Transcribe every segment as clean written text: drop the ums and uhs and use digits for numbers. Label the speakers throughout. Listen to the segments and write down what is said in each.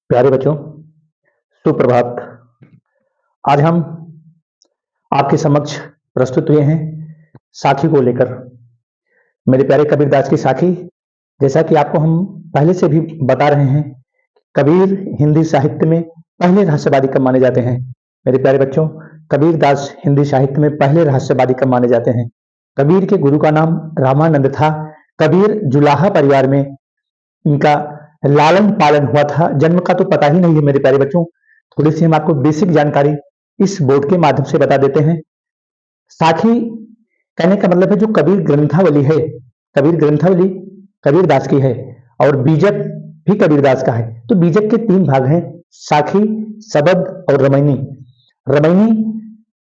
Speaker 1: प्यारे बच्चों, सुप्रभात। आज हम आपके समक्ष प्रस्तुत हुए हैं साखी को लेकर। मेरे प्यारे कबीरदास की साखी, जैसा कि आपको हम पहले से भी बता रहे हैं, कबीर हिंदी साहित्य में पहले रहस्यवादी कब माने जाते हैं। मेरे प्यारे बच्चों, कबीरदास हिंदी साहित्य में पहले रहस्यवादी कब माने जाते हैं। कबीर के गुरु का नाम रामानंद था। कबीर जुलाहा परिवार में इनका लालन पालन हुआ था। जन्म का तो पता ही नहीं है मेरे प्यारे बच्चों। थोड़ी सी हम आपको बेसिक जानकारी इस बोर्ड के माध्यम से बता देते हैं। साखी कहने का मतलब है जो कबीर ग्रंथावली है, कबीर ग्रंथावली कबीरदास की है और बीजक भी कबीरदास का है। तो बीजक के तीन भाग हैं, साखी, सबद और रमैनी। रमैनी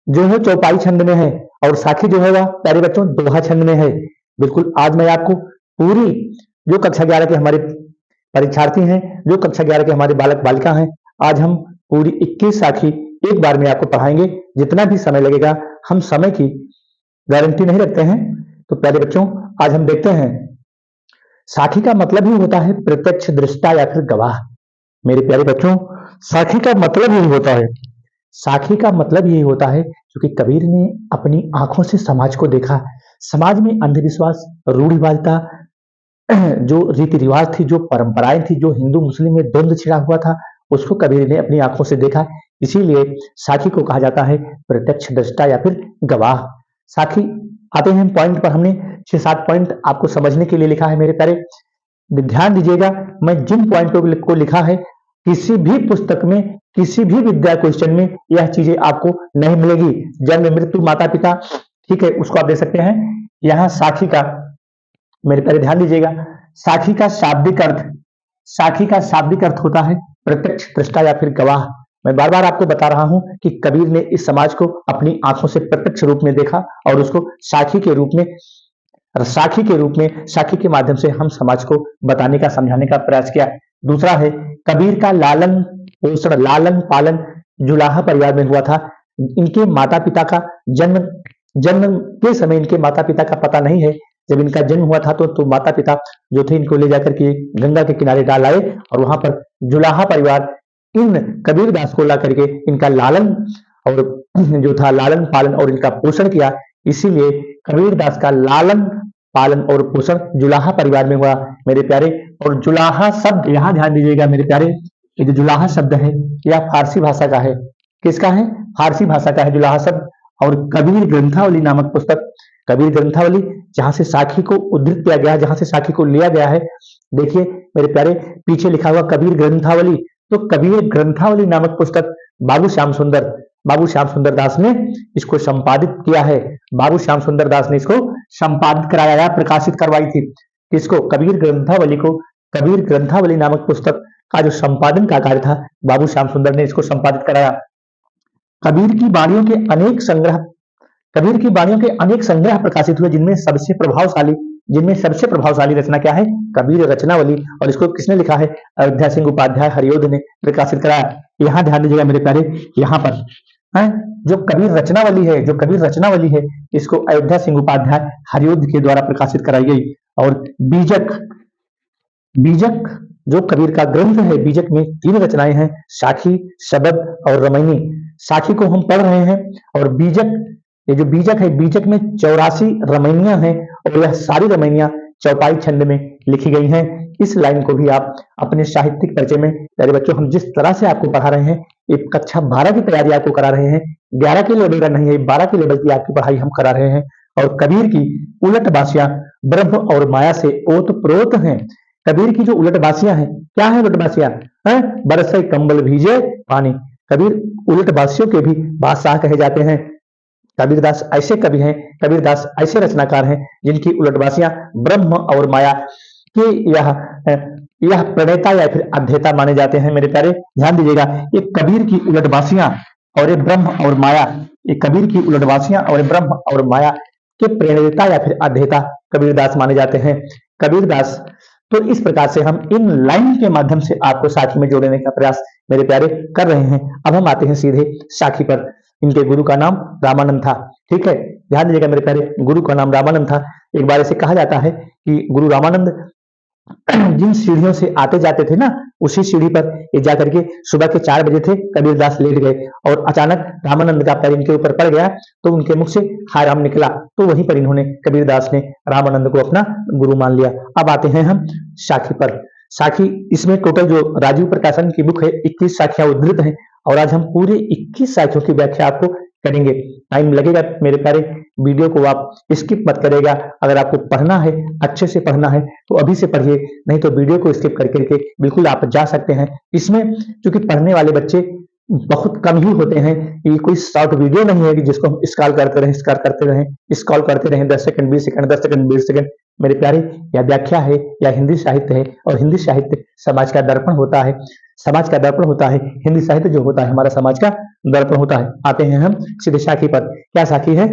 Speaker 1: जो है चौपाई छंद में है और साखी जो है वह प्यारे बच्चों दोहा छंद में है। बिल्कुल आज मैं आपको पूरी जो कक्षा 11 के हमारे परीक्षार्थी हैं, जो कक्षा 11 के हमारे बालक बालिका हैं, आज हम पूरी 21 साखी एक बार में आपको पढ़ाएंगे। जितना भी समय लगेगा, हम समय की गारंटी नहीं रखते हैं। तो प्यारे बच्चों, आज हम देखते हैं साखी का मतलब ही होता है प्रत्यक्ष दृष्टा या फिर गवाह। मेरे प्यारे बच्चों, साखी का मतलब यही होता है, साखी का मतलब यही होता है क्योंकि कबीर ने अपनी आंखों से समाज को देखा। समाज में अंधविश्वास, रूढ़िवादिता, जो रीति रिवाज थी, जो परंपराएं थी, जो हिंदू मुस्लिम में द्वंद्व छिड़ा हुआ था, उसको कबीर ने अपनी आंखों से देखा। इसीलिए साखी को कहा जाता है प्रत्यक्ष दृष्टा या फिर गवाह। साखी आते हैं पॉइंट पर। हमने 6-7 पॉइंट आपको समझने के लिए लिखा है। मेरे प्यारे ध्यान दीजिएगा, मैं जिन पॉइंटों को लिखा है किसी भी पुस्तक में, किसी भी विद्या क्वेश्चन में यह चीजें आपको नहीं मिलेगी। जन्म, मृत्यु, माता पिता, ठीक है, उसको आप दे सकते हैं। यहाँ साखी का, मेरे प्यारे ध्यान दीजिएगा, साखी का शाब्दिक अर्थ, साखी का शाब्दिक अर्थ होता है प्रत्यक्ष दृष्टा या फिर गवाह। मैं बार बार आपको बता रहा हूं कि कबीर ने इस समाज को अपनी आंखों से प्रत्यक्ष रूप में देखा और उसको साखी के रूप में, साखी के माध्यम से हम समाज को बताने का, समझाने का प्रयास किया। दूसरा है कबीर का लालन पोषण, लालन पालन जुलाहा परिवार में हुआ था। इनके माता पिता का जन्म के समय इनके माता पिता का पता नहीं है। जब इनका जन्म हुआ था तो माता पिता जो थे इनको ले जाकर के गंगा के किनारे डाल आए और वहां पर जुलाहा परिवार इन कबीरदास को ला करके इनका लालन और जो था लालन पालन और इनका पोषण किया। इसीलिए कबीरदास का लालन पालन और पोषण जुलाहा परिवार में हुआ मेरे प्यारे। और जुलाहा शब्द यहां ध्यान दीजिएगा मेरे प्यारे, ये जो जुलाहा शब्द है यह फारसी भाषा का है। किसका है? फारसी भाषा का है जुलाहा शब्द। और कबीर ग्रंथावली नामक पुस्तक, कबीर ग्रंथावली जहां से साखी को उद्धृत किया गया है, जहां से साखी को लिया गया है, देखिए मेरे प्यारे पीछे लिखा हुआ कबीर ग्रंथावली। तो कबीर ग्रंथावली नामक पुस्तक बाबू श्याम सुंदर दास ने इसको संपादित किया है। बाबू श्याम सुंदर दास ने इसको संपादित कराया, प्रकाशित करवाई थी। किसको? कबीर ग्रंथावली को। कबीर ग्रंथावली नामक पुस्तक का जो संपादन का कार्य था बाबू श्याम सुंदर ने इसको संपादित कराया। कबीर की वाणियों के अनेक संग्रह प्रकाशित हुए, जिनमें सबसे प्रभावशाली रचना क्या है? कबीर रचनावली। और इसको किसने लिखा है? अयोध्या सिंह उपाध्याय हरियोध ने प्रकाशित कराया। यहाँ ध्यान दीजिएगा मेरे प्यारे, यहाँ पर जो कबीर रचनावली है इसको अयोध्या सिंह उपाध्याय हरियोध के द्वारा प्रकाशित कराई गई। और बीजक जो कबीर का ग्रंथ है, बीजक में 3 रचनाएं हैं, साखी, शबद और रमैनी। साखी को हम पढ़ रहे हैं और बीजक, ये जो बीजक है, बीजक में 84 रमैनियां हैं और यह सारी रमैनियां चौपाई छंद में लिखी गई हैं। इस लाइन को भी आप अपने साहित्यिक परिचय में, प्यारे बच्चों, हम जिस तरह से आपको पढ़ा रहे हैं, एक कक्षा 12 की तैयारी आपको करा रहे हैं, 11 के लेवल का नहीं है, 12 के लेवल की आपकी पढ़ाई हम करा रहे हैं। और कबीर की उलट बासियां ब्रह्म और माया से ओतप्रोत हैं। कबीर की जो उलट बासियां हैं, क्या है उलट बासियां? बरसे कंबल भीजे पानी। कबीर उलट बासियों के भी बादशाह कहे जाते हैं। कबीरदास ऐसे कवि हैं, कबीरदास ऐसे रचनाकार हैं जिनकी उलटबासियां ब्रह्म और माया के यह प्रणेता या फिर अध्येता माने जाते हैं। मेरे प्यारे ध्यान दीजिएगा, ये कबीर की उलटबासियां और ये ब्रह्म और माया, ये कबीर की उलटबासियां और ब्रह्म और माया के प्रणेता या फिर अध्येता कबीरदास माने जाते हैं। कबीरदास, तो इस प्रकार से हम इन लाइन के माध्यम से आपको साखी में जोड़ने का प्रयास मेरे प्यारे कर रहे हैं। अब हम आते हैं सीधे साखी पर। इनके गुरु का नाम रामानंद था। ठीक है, ध्यान दीजिएगा मेरे प्यारे, गुरु का नाम रामानंद था। एक बार ऐसे कहा जाता है कि गुरु रामानंद जिन सीढ़ियों से आते जाते थे ना, उसी सीढ़ी पर ये जाकर के सुबह के 4 बजे थे, कबीरदास लेट गए और अचानक रामानंद का पैर इनके ऊपर पड़ गया, तो उनके मुख से हाय राम निकला। तो वहीं पर इन्होंने, कबीरदास ने रामानंद को अपना गुरु मान लिया। अब आते हैं हम साखी पर। साखी, इसमें टोटल जो राजीव प्रकाशन की बुक है 21 साखियां उद्धृत हैं, और आज हम पूरे 21 साखियों की व्याख्या आपको करेंगे। टाइम लगेगा मेरे प्यारे, वीडियो को आप स्किप मत करेगा। अगर आपको पढ़ना है, अच्छे से पढ़ना है, तो अभी से पढ़िए, नहीं तो वीडियो को स्किप करके बिल्कुल आप जा सकते हैं। इसमें चूंकि पढ़ने वाले बच्चे बहुत कम ही होते हैं, ये कोई शॉर्ट वीडियो नहीं है कि जिसको हम स्क्रॉल करते रहें, स्क्रॉल करते रहें 10 सेकंड 20 सेकंड 10 सेकंड 20 सेकंड। मेरे प्यारे, यह व्याख्या है या हिंदी साहित्य है, और हिंदी साहित्य समाज का दर्पण होता है। समाज का दर्पण होता है हिंदी साहित्य, जो होता है हमारा समाज का दर्पण होता है। आते हैं हम सीधे साखी पर। क्या साखी है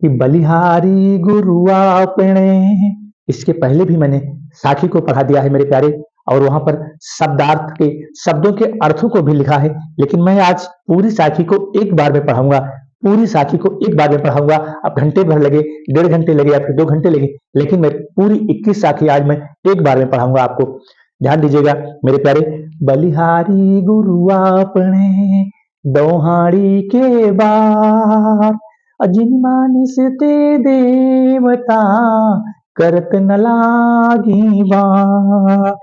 Speaker 1: कि बलिहारी गुरु आपने, इसके पहले भी मैंने साखी को पढ़ा दिया है मेरे प्यारे, और वहां पर शब्दार्थ के, शब्दों के अर्थों को भी लिखा है। लेकिन मैं आज पूरी साखी को एक बार में पढ़ाऊंगा, पूरी साखी को एक बार में पढ़ाऊंगा। अब घंटे भर लगे, 1.5 घंटे लगे या फिर 2 घंटे लगे, लेकिन मैं पूरी 21 साखी आज मैं एक बार में पढ़ाऊंगा आपको। ध्यान दीजिएगा मेरे प्यारे। बलिहारी गुरु आपने, दोहाड़ी के बार, अजिन मानिस ते देवता, करत न लागी बार।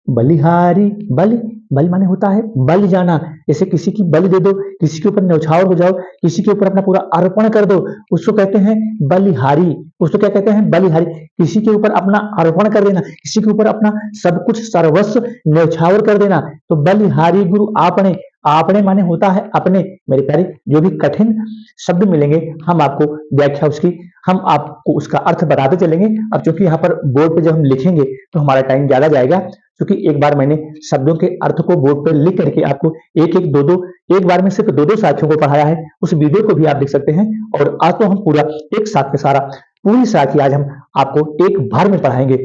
Speaker 1: बलिहारी, बलि, बलि माने होता है बलि जाना। जैसे किसी की बलि दे दो, किसी के ऊपर न्यौछावर हो जाओ, किसी के ऊपर अपना पूरा अर्पण कर दो, उसको कहते हैं बलिहारी। उसको क्या कहते हैं? बलिहारी। किसी के ऊपर अपना अर्पण कर देना, किसी के ऊपर अपना सब कुछ सर्वस्व न्यौछावर कर देना, तो बलिहारी गुरु आपने। आपने माने होता है अपने। मेरे प्यारे, जो भी कठिन शब्द मिलेंगे हम आपको व्याख्या उसकी, हम आपको उसका अर्थ बताते चलेंगे। अब चूंकि यहाँ पर बोर्ड पे जब हम लिखेंगे तो हमारा टाइम ज्यादा जाएगा, क्योंकि एक बार मैंने शब्दों के अर्थ को बोर्ड पर लिख करके आपको एक एक दो दो, एक बार में सिर्फ 2-2 साखियों को पढ़ाया है। उस वीडियो को भी आप देख सकते हैं। और आज तो हम पूरा एक साथ में सारा, पूरी साखी आज हम आपको एक बार में पढ़ाएंगे।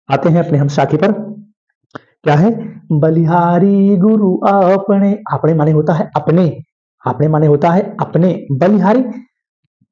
Speaker 1: आते हैं अपने हम साखी पर। क्या है? बलिहारी गुरु आपने। आपने माने होता है अपने, आपने माने होता है अपने। बलिहारी,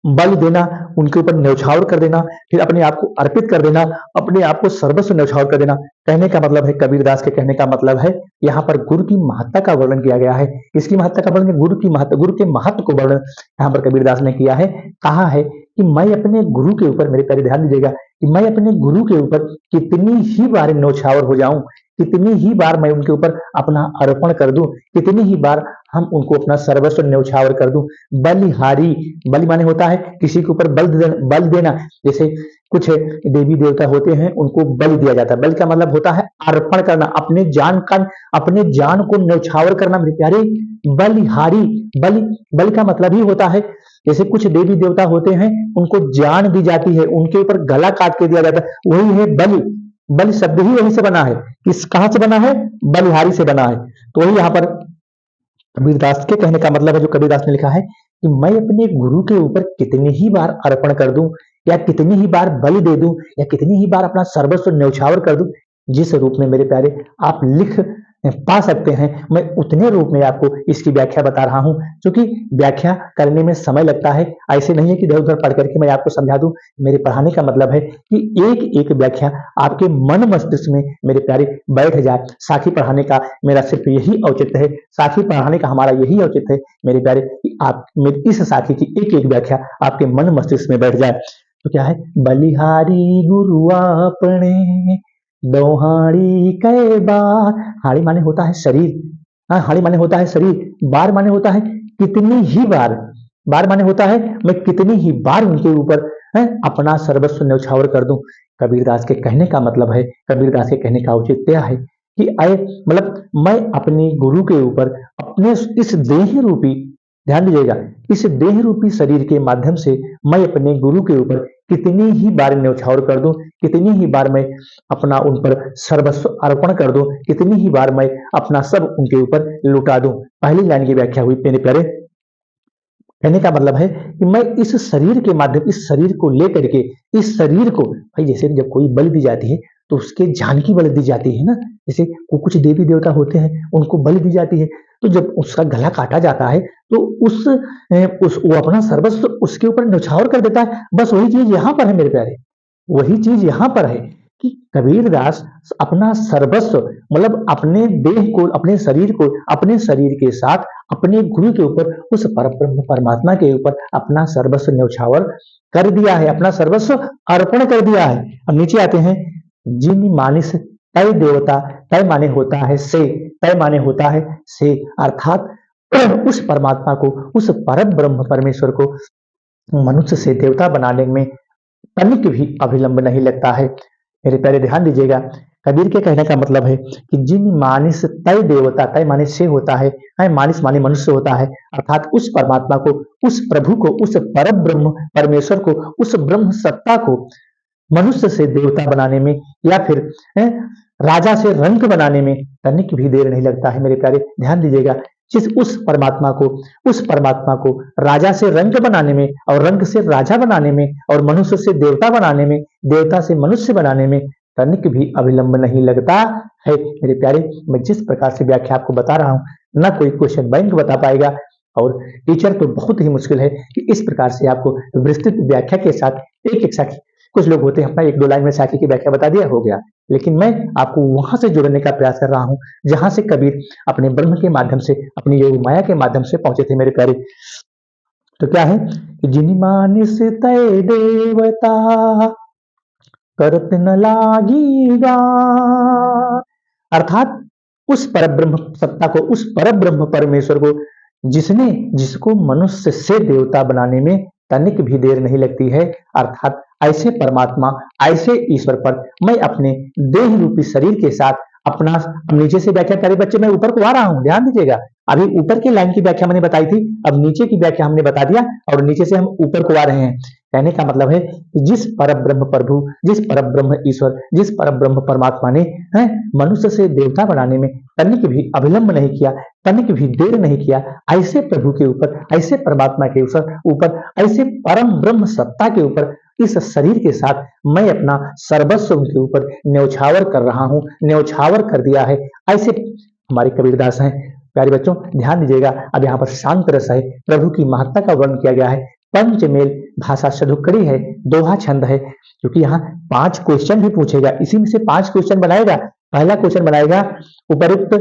Speaker 1: बल देना, उनके ऊपर न्यौछावर कर देना, फिर अपने आप को अर्पित कर देना, अपने आप को सर्वस्व न्यौछावर कर देना। कहने का मतलब है, कबीरदास के कहने का मतलब है, यहाँ पर गुरु की महत्ता का वर्णन किया गया है। इसकी महत्ता का वर्णन, गुरु की महत्ता, गुरु के महत्व को वर्णन यहाँ पर कबीरदास ने किया है। कहा है कि मैं अपने गुरु के ऊपर, मेरे प्यारे ध्यान दीजिएगा, कि मैं अपने गुरु के ऊपर कितनी ही बार न्यौछावर हो जाऊं, कितनी ही बार मैं उनके ऊपर अपना अर्पण कर दूं, कितनी ही बार हम उनको अपना सर्वस्व न्यौछावर कर दूं। बलिहारी, बलि माने होता है किसी के ऊपर बल देना। जैसे कुछ देवी देवता होते हैं, उनको बलि दिया जाता है। बलि का मतलब होता है अर्पण करना, अपने जान का, अपने जान को न्यौछावर करना। मेरे प्यारे, बलिहारी, बलि, बलि का मतलब ही होता है, जैसे कुछ देवी देवता होते हैं, उनको जान दी जाती है, उनके ऊपर गला काट के दिया जाता है, वही है बलि। बलि शब्द ही वहीं से बना है। किस, कहां से बना है? बलिहारी से बना है। तो वही यहाँ पर कबीरदास के कहने का मतलब है, जो कबीरदास ने लिखा है कि मैं अपने गुरु के ऊपर कितनी ही बार अर्पण कर दूं, या कितनी ही बार बलि दे दूं, या कितनी ही बार अपना सर्वस्व न्यौछावर कर दूं, जिस रूप में मेरे प्यारे आप लिख पा सकते हैं, मैं उतने रूप में आपको इसकी व्याख्या बता रहा हूं। क्योंकि व्याख्या करने में समय लगता है, ऐसे नहीं है कि इधर उधर पढ़ करके मैं आपको समझा दूं। मेरे पढ़ाने का मतलब है कि एक एक व्याख्या आपके मन मस्तिष्क में मेरे प्यारे बैठ जाए। साखी पढ़ाने का मेरा सिर्फ यही औचित्य है, साखी पढ़ाने का हमारा यही औचित्य है मेरे प्यारे, कि आप मेरी इस साखी की एक एक व्याख्या आपके मन मस्तिष्क में बैठ जाए। तो क्या है? बलिहारी गुरु आपने, दोहाड़ी कै बार। हाड़ी माने होता है शरीर, हाँ, हाड़ी माने होता है शरीर, बार माने होता है कितनी ही बार, बार माने होता है मैं कितनी ही बार उनके ऊपर अपना सर्वस्व न्यौछावर कर दूं। कबीरदास के कहने का मतलब है, कबीरदास के कहने का औचित्य है कि मतलब मैं अपने गुरु के ऊपर, अपने इस देह रूपी, ध्यान दीजिएगा, इस देह रूपी शरीर के माध्यम से मैं अपने गुरु के ऊपर कितनी ही बार न्यौछावर कर दूं, कितनी ही बार मैं अपना उन पर सर्वस्व अर्पण कर दूं, कितनी ही बार मैं अपना सब उनके ऊपर लुटा दूं। पहली लाइन की व्याख्या हुई मेरे प्यारे। कहने का मतलब है कि मैं इस शरीर के माध्यम, इस शरीर को लेकर के, इस शरीर को, भाई जैसे जब कोई बलि दी जाती है तो उसके जान की बलि दी जाती है ना। जैसे कुछ देवी देवता होते हैं, उनको बलि दी जाती है, तो जब उसका गला काटा जाता है तो उस वो अपना सर्वस्व उसके ऊपर न्यौछावर कर देता है। बस वही चीज यहाँ पर है मेरे प्यारे, वही चीज यहाँ पर है कि कबीरदास अपना सर्वस्व मतलब अपने देह को, अपने शरीर को, अपने शरीर के साथ अपने गुरु के ऊपर, उस परब्रह्म परमात्मा के ऊपर अपना सर्वस्व न्यौछावर कर दिया है, अपना सर्वस्व अर्पण कर दिया है। अब नीचे आते हैं, जिन मानिस तय देवता, तय माने होता है से, तय माने होता है से, अर्थात उस परमात्मा को, उस परम ब्रह्म परमेश्वर को मनुष्य से देवता बनाने में तनिक भी अविलंब नहीं लगता है। मेरे प्यारे ध्यान दीजिएगा, कबीर के कहने का मतलब है कि जिन मानिस तय देवता, तय माने से होता है, मानिस माने मनुष्य होता है, अर्थात उस परमात्मा को, उस प्रभु को, उस परम ब्रह्म परमेश्वर को, उस ब्रह्म सत्ता को मनुष्य से देवता बनाने में या फिर राजा से रंक बनाने में तनिक भी देर नहीं लगता है। मेरे प्यारे ध्यान दीजिएगा, जिस उस परमात्मा को राजा से रंक बनाने में और रंक से राजा बनाने में और मनुष्य से देवता बनाने में, देवता से मनुष्य बनाने में तनिक भी अविलंब नहीं लगता है। मेरे प्यारे, मैं जिस प्रकार से व्याख्या आपको बता रहा हूं, ना कोई क्वेश्चन बैंक बता पाएगा और टीचर तो बहुत ही मुश्किल है कि इस प्रकार से आपको विस्तृत व्याख्या के साथ एक एक साखी, कुछ लोग होते हैं अपना एक दो लाइन में साखी की व्याख्या बता दिया, हो गया, लेकिन मैं आपको वहां से जोड़ने का प्रयास कर रहा हूं जहां से कबीर अपने ब्रह्म के माध्यम से, अपनी योग माया के माध्यम से पहुंचे थे। मेरे प्यारे, तो क्या है कि जिनि मानिस तय देवता करत न लागी, अर्थात उस परब्रह्म सत्ता को, उस परब्रह्म परमेश्वर को जिसने, जिसको मनुष्य से देवता बनाने में तनिक भी देर नहीं लगती है, अर्थात ऐसे परमात्मा, ऐसे ईश्वर पर मैं अपने देह रूपी शरीर के साथ अपना, नीचे से व्याख्या करे बच्चे, मैं ऊपर को आ रहा हूं, ध्यान दीजिएगा, अभी ऊपर की लाइन की व्याख्या मैंने बताई थी, अब नीचे की व्याख्या हमने बता दिया और नीचे से हम ऊपर को आ रहे हैं। कहने का मतलब है कि जिस परब्रह्म प्रभु, जिस परब्रह्म ईश्वर, जिस परब्रह्म परमात्मा ने मनुष्य से देवता बनाने में तनिक भी अविलंब नहीं किया, तनिक भी देर नहीं किया, ऐसे प्रभु के ऊपर, ऐसे परमात्मा के ऊपर, ऐसे परम ब्रह्म सत्ता के ऊपर इस शरीर के साथ मैं अपना सर्वस्व उनके ऊपर न्यौछावर कर रहा हूं, न्यौछावर कर दिया है। ऐसे हमारे कबीरदास हैं। प्यारे बच्चों ध्यान दीजिएगा, अब यहाँ पर शांत रस है, प्रभु की महत्ता का वर्णन किया गया है, पंचमेल भाषा सधुकड़ी है, दोहा छंद है, क्योंकि यहाँ 5 क्वेश्चन भी पूछेगा, इसी में से 5 क्वेश्चन बनाएगा। पहला क्वेश्चन बनाएगा उपरुक्त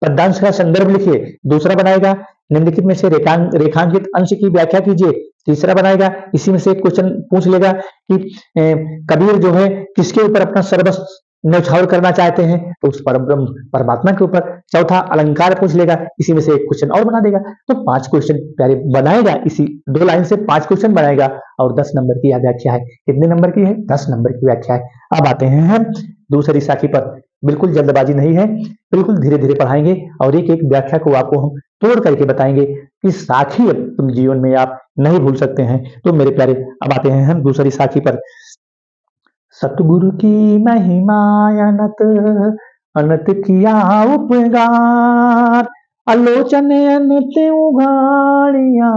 Speaker 1: पद्यांश का संदर्भ लिखिए, दूसरा बनाएगा निम्नलिखित में से रेखांकित अंश की व्याख्या कीजिए, तीसरा बनाएगा इसी में से एक क्वेश्चन पूछ लेगा कि कबीर जो है किसके ऊपर अपना सर्वस्व न्यौछावर करना चाहते हैं, तो उस परब्रह्म परमात्मा के ऊपर। चौथा अलंकार पूछ लेगा, इसी में से एक क्वेश्चन और बना देगा। तो 5 क्वेश्चन प्यारे बनाएगा, इसी 2 लाइन से 5 क्वेश्चन बनाएगा और 10 नंबर की यह व्याख्या है। कितने नंबर की है? 10 नंबर की व्याख्या है। अब आते हैं हम दूसरी साखी पर। बिल्कुल जल्दबाजी नहीं है, बिल्कुल धीरे धीरे पढ़ाएंगे और एक एक व्याख्या को आपको हम तोड़ करके बताएंगे कि साखी अब तुम जीवन में आप नहीं भूल सकते हैं। तो मेरे प्यारे, अब आते हैं हम दूसरी साखी पर। सतगुरु की महिमा अनंत, अनंत किया उपगार, आलोचन अनंत उघाड़िया,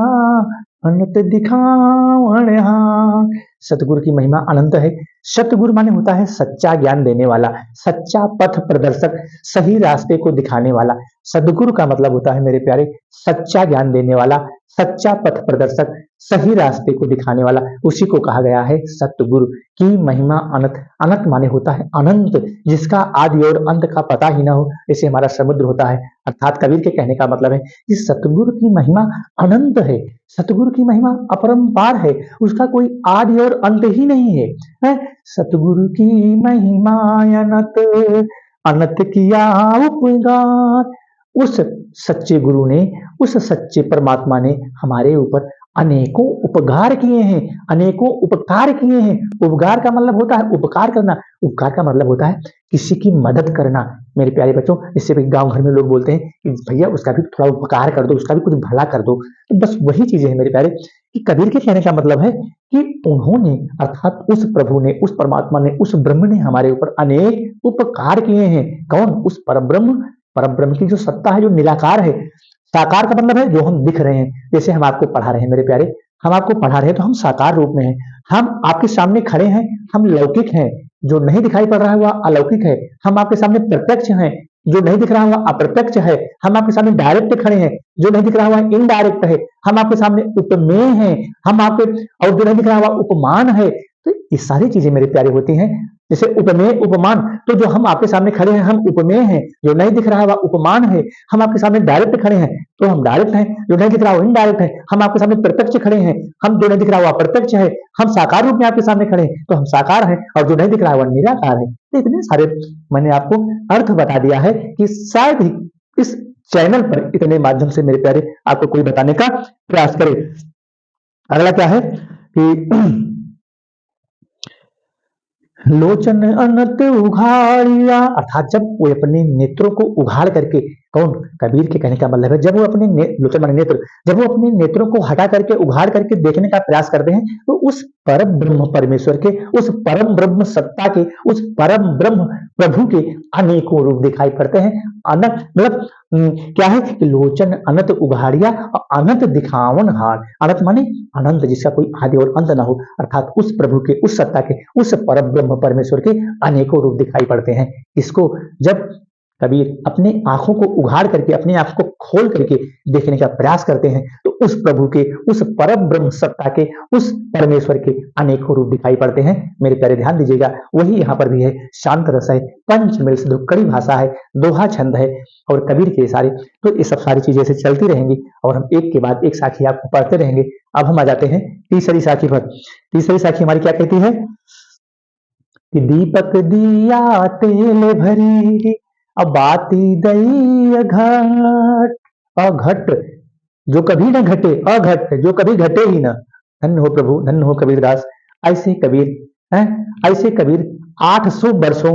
Speaker 1: अनंत दिखावण हार। सतगुरु की महिमा अनंत है। सतगुरु माने होता है सच्चा ज्ञान देने वाला, सच्चा पथ प्रदर्शक, सही रास्ते को दिखाने वाला। सदगुरु का मतलब होता है मेरे प्यारे सच्चा ज्ञान देने वाला, सच्चा पथ प्रदर्शक, सही रास्ते को दिखाने वाला, उसी को कहा गया है सतगुरु की महिमा अनंत। अनंत माने होता है अनंत, जिसका आदि और अंत का पता ही ना हो, जैसे हमारा समुद्र होता है। अर्थात कबीर के कहने का मतलब है कि सतगुरु की महिमा अनंत है, सतगुरु की महिमा अपरंपार है, उसका कोई आदि और अंत ही नहीं है। सतगुरु की महिमा अनंत, अनंत किया उपगार। उस सच्चे गुरु ने, उस सच्चे परमात्मा ने हमारे ऊपर अनेकों उपकार किए हैं, अनेकों उपकार किए हैं। उपकार का मतलब होता है उपकार करना, उपकार का मतलब होता है किसी की मदद करना। मेरे प्यारे बच्चों, इससे भी गांव घर में लोग बोलते हैं कि भैया उसका भी थोड़ा उपकार कर दो, उसका भी कुछ भला कर दो। तो बस वही चीजें हैं मेरे प्यारे कि कबीर के कहने का मतलब है कि उन्होंने, अर्थात उस प्रभु ने, उस परमात्मा ने, उस ब्रह्म ने हमारे ऊपर अनेक उपकार किए हैं। कौन? उस परब्रह्म, परब्रह्म की जो सत्ता है, जो निराकार है। साकार का मतलब है जो हम दिख रहे हैं, जैसे हम आपको पढ़ा रहे हैं मेरे प्यारे, हम आपको पढ़ा रहे हैं तो हम साकार रूप में हैं, हम आपके सामने खड़े हैं, हम लौकिक हैं, जो नहीं दिखाई पड़ रहा है वह अलौकिक है। हम आपके सामने प्रत्यक्ष हैं, जो नहीं दिख रहा हुआ अप्रत्यक्ष है। हम आपके सामने डायरेक्ट खड़े हैं, जो नहीं दिख रहा हुआ इनडायरेक्ट है। हम आपके सामने उपमेय हैं, हम आपके, और जो नहीं दिख रहा हुआ उपमान है। तो ये सारी चीजें मेरे प्यारे होती हैं। जैसे उपमेय उपमान, तो जो हम आपके सामने खड़े हैं हम उपमेय हैं, जो नहीं दिख रहा है वह उपमान है। हम आपके सामने डायरेक्ट खड़े हैं तो हम डायरेक्ट हैं, जो नहीं दिख रहा वो इनडायरेक्ट है। हम आपके सामने प्रत्यक्ष खड़े हैं, हम जो नहीं दिख रहा वो अप्रत्यक्ष है। हम साकार रूप में आपके सामने खड़े हैं तो हम साकार हैं, और जो नहीं दिख रहा है वह निराकार है। तो इतने सारे मैंने आपको अर्थ बता दिया है कि शायद ही इस चैनल पर इतने माध्यम से मेरे प्यारे आपको कोई बताने का प्रयास करे। अगला क्या है कि लोचन अनत उघाड़िया, अर्थात जब वो अपने नेत्रों को उघाड़ करके, कौन, कबीर के कहने का मतलब है जब वो अपने लोचन माने नेत्र, जब वो अपने नेत्रों को हटा करके उघाड़ करके देखने का प्रयास करते हैं तो उस परम ब्रह्म परमेश्वर के, उस परम ब्रह्म सत्ता के, उस परम ब्रह्म प्रभु के अनेकों रूप दिखाई पड़ते हैं। अनंत मतलब क्या है कि लोचन अनंत उघाड़िया और अनंत दिखावन हार। अनंत माने अनंत, जिसका कोई आदि और अंत ना हो, अर्थात उस प्रभु के, उस सत्ता के, उस परम ब्रह्म परमेश्वर के अनेकों रूप दिखाई पड़ते हैं। इसको जब कबीर अपने आंखों को उघाड़ करके, अपनी आंखों को खोल करके देखने का प्रयास करते हैं तो उस प्रभु के, उस परम ब्रह्म सत्ता के, उस परमेश्वर के अनेकों रूप दिखाई पड़ते हैं। मेरे प्यारे ध्यान दीजिएगा, वही यहाँ पर भी है। शांत रस है, पंचमेल से कड़ी भाषा है, दोहा छंद है और कबीर के सारे, तो ये सब सारी चीजें ऐसे चलती रहेंगी और हम एक के बाद एक साखी आपको पढ़ते रहेंगे। अब हम आ जाते हैं तीसरी साखी पर। तीसरी साखी हमारी क्या कहती है कि दीपक दिया तेल भरी, अब बाती दई घट, अघट जो कभी न घटे, अघट जो कभी घटे ही न। धन्य हो प्रभु, धन्य हो कबीरदास। ऐसे कबीर हैं, ऐसे कबीर 800 वर्षों,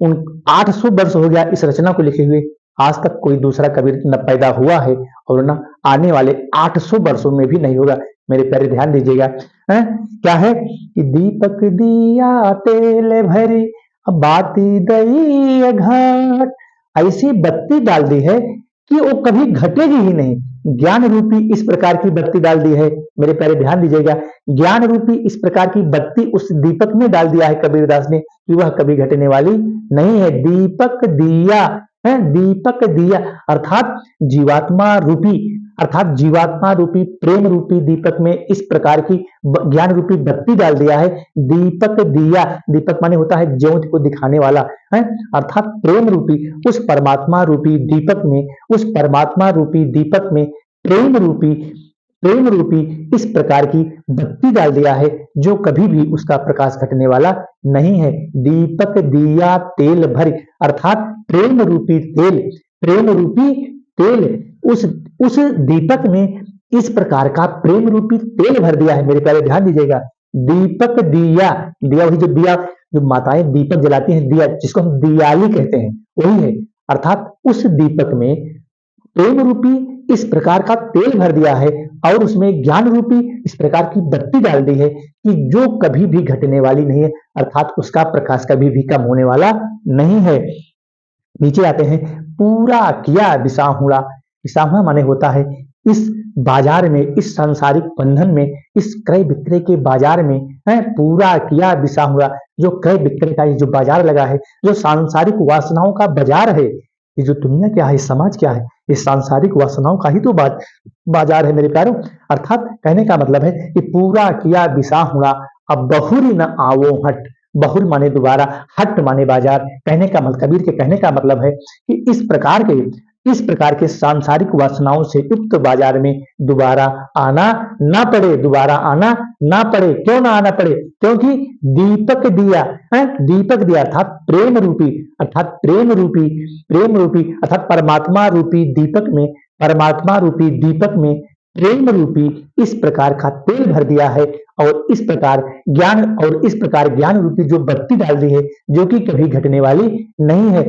Speaker 1: उन 800 वर्ष हो गया इस रचना को लिखे हुए, आज तक कोई दूसरा कबीर न पैदा हुआ है और न आने वाले 800 वर्षों में भी नहीं होगा। मेरे प्यारे ध्यान दीजिएगा, क्या है कि दीपक दिया तेल भरी, बाती दई घाट, ऐसी बत्ती डाल दी है कि वो कभी घटेगी ही नहीं। ज्ञान रूपी इस प्रकार की बत्ती डाल दी है। मेरे प्यारे ध्यान दीजिएगा, ज्ञान रूपी इस प्रकार की बत्ती उस दीपक में डाल दिया है कबीरदास ने कि वह कभी घटने वाली नहीं है। दीपक दिया है, दीपक दिया अर्थात जीवात्मा रूपी, अर्थात जीवात्मा रूपी प्रेम रूपी दीपक में इस प्रकार की ज्ञान रूपी बत्ती डाल दिया है। दीपक दिया, दीपक माने होता है ज्योति को दिखाने वाला है, अर्थात प्रेम रूपी उस परमात्मा रूपी दीपक में, उस परमात्मा रूपी दीपक में प्रेम रूपी इस प्रकार की बत्ती डाल दिया है जो कभी भी उसका प्रकाश घटने वाला नहीं है। दीपक दिया तेल भर, अर्थात प्रेम रूपी तेल, प्रेम रूपी तेल उस दीपक में इस प्रकार का प्रेम रूपी तेल भर दिया है। मेरे प्यारे ध्यान दीजिएगा, दीपक दिया, दिया वही जो दिया, जो माताएं दीपक जलाती हैं, दिया जिसको हम दियाली कहते हैं वही है। अर्थात उस दीपक में प्रेम रूपी इस प्रकार का तेल भर दिया है और उसमें ज्ञान रूपी इस प्रकार की बत्ती डाल दी है कि जो कभी भी घटने वाली नहीं है, अर्थात उसका प्रकाश कभी भी कम होने वाला नहीं है। नीचे आते हैं, पूरा किया बिसाहुड़ा। बिसाहुड़ा माने होता है इस बाजार में, इस सांसारिक बंधन में, इस क्रय विक्रय के बाजार में है, पूरा किया बिसाहुड़ा। जो क्रय विक्रय का ये जो बाजार लगा है, जो सांसारिक वासनाओं का बाजार है, ये जो दुनिया क्या है, समाज क्या है, ये सांसारिक वासनाओं का ही तो बाजार है मेरे प्यारों। अर्थात कहने का मतलब है कि पूरा किया बिसाहुड़ा, अब बहुरी न आवो हट। बहुर माने दोबारा, हट माने बाजार। कहने का मतलब, कबीर के कहने का मतलब है कि इस प्रकार के सांसारिक वासनाओं से युक्त बाजार में दोबारा आना ना पड़े, दोबारा आना ना पड़े। क्यों ना आना पड़े? क्योंकि दीपक दिया है, दीपक दिया अर्थात प्रेम रूपी, अर्थात प्रेम रूपी अर्थात परमात्मा रूपी दीपक में, परमात्मा रूपी दीपक में प्रेम रूपी इस प्रकार का तेल भर दिया है और इस प्रकार ज्ञान रूपी जो बत्ती डाल दी है जो कि कभी घटने वाली नहीं है।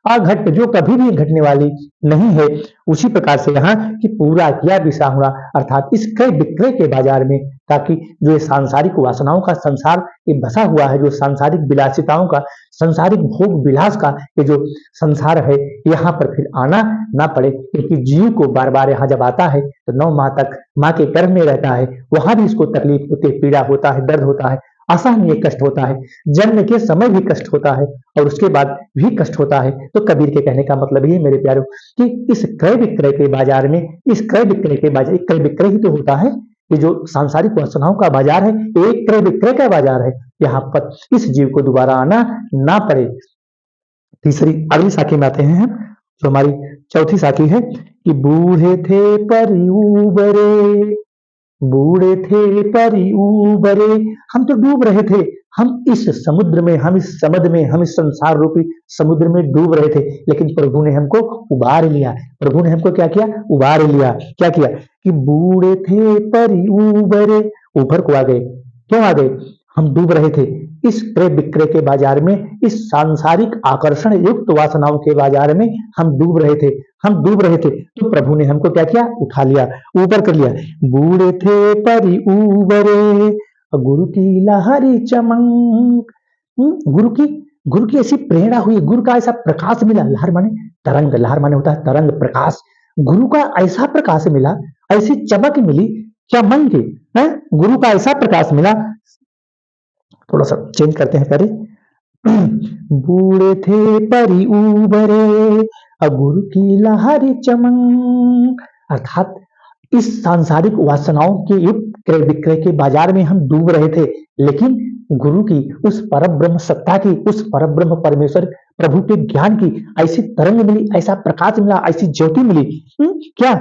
Speaker 1: अघट जो कभी भी घटने वाली नहीं है। उसी प्रकार से यहाँ कि पूरा किया बिसाहुड़ा, अर्थात इस क्रय विक्रय के बाजार में, ताकि जो ये सांसारिक वासनाओं का संसार ये बसा हुआ है, जो सांसारिक विलासिताओं का, सांसारिक भोग विलास का ये जो संसार है, यहाँ पर फिर आना ना पड़े। क्योंकि जीव को बार बार यहाँ जब आता है तो 9 माह तक माँ के गर्भ में रहता है, वहां भी इसको तकलीफ होती है, पीड़ा होता है, दर्द होता है, असहनीय कष्ट होता है, जन्म के समय भी कष्ट होता है और उसके बाद भी कष्ट होता है। तो कबीर के कहने का मतलब ये मेरे प्यारों कि इस क्रय विक्रय के बाजार में, इस क्रय विक्रय के बाजार, क्रय विक्रय ही तो होता है ये जो सांसारिक वासनाओं का बाजार है, एक क्रय विक्रय का बाजार है। यहाँ पर इस जीव को दोबारा आना ना पड़े। तीसरी अगली साखी में आते हैं हम, जो हमारी चौथी साखी है कि बूढ़े थे परी उबरे, बूढ़े थे परी उबरे, हम तो डूब रहे थे, हम इस समुद्र में, हम इस समद में, हम इस संसार रूपी समुद्र में डूब रहे थे, लेकिन प्रभु ने हमको उबार लिया। प्रभु ने हमको क्या किया? उबार लिया। क्या किया? कि बूढ़े थे परी उबरे, ऊपर को आ गए। क्यों आ गए? हम डूब रहे थे इस क्रय विक्रय के बाजार में, इस सांसारिक आकर्षण युक्त वासनाओं के बाजार में हम डूब रहे थे, हम डूब रहे थे। तो प्रभु ने हमको क्या किया? उठा लिया, ऊपर कर लिया। बूढ़े थे परी उबरे, गुरु की लहरी चमक, गुरु की ऐसी प्रेरणा हुई, गुरु का ऐसा प्रकाश मिला। लहर माने तरंग, लहर माने होता है तरंग, प्रकाश। गुरु का ऐसा प्रकाश मिला, ऐसी चमक मिली, चमन की, गुरु का ऐसा प्रकाश मिला। थोड़ा सा चेंज करते हैं पहले। बूढ़े थे परी उबरे, गुरु की लहरी चमक, अर्थात इस सांसारिक वासनाओं के युक्त क्रय विक्रय के बाजार में हम डूब रहे थे, लेकिन गुरु की उस परब्रह्म सत्ता की, उस परब्रह्म परमेश्वर प्रभु के ज्ञान की ऐसी तरंग मिली, ऐसा प्रकाश मिला, ऐसी ज्योति मिली। क्या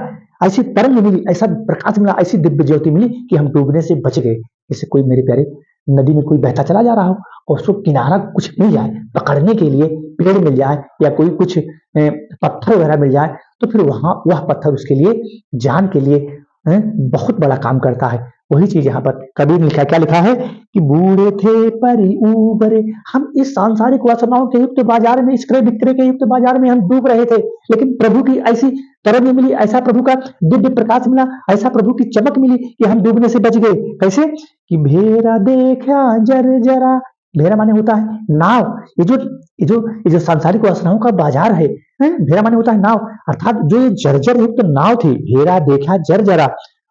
Speaker 1: ऐसी तरंग मिली, ऐसा प्रकाश मिला, ऐसी दिव्य ज्योति मिली कि हम डूबने से बच गए। जैसे कोई मेरे प्यारे नदी में कोई बहता चला जा रहा हो और उसको किनारा कुछ मिल जाए, पकड़ने के लिए पेड़ मिल जाए या कोई कुछ पत्थर वगैरह मिल जाए, तो फिर वहां वह पत्थर उसके लिए, जान के लिए बहुत बड़ा काम करता है। वही चीज यहाँ पर कबीर ने लिखा, क्या लिखा है कि बूढ़े थे परी उबरे, हम इस सांसारिक वासनाओं के युक्त बाजार में, इस क्रय विक्रय के युक्त बाजार में हम डूब रहे थे, लेकिन प्रभु की ऐसी तरंग मिली, ऐसा प्रभु का दिव्य प्रकाश मिला, ऐसा प्रभु की चमक मिली कि हम डूबने से बच गए। कैसे? कि भेरा देखा जर जरा, भेरा माने होता है नाव। ये जो सांसारिक वासनाओं का बाजार है, भेरा माने होता है नाव, अर्थात जो ये जर्जर युक्त नाव थी, भेरा देखा जर जरा,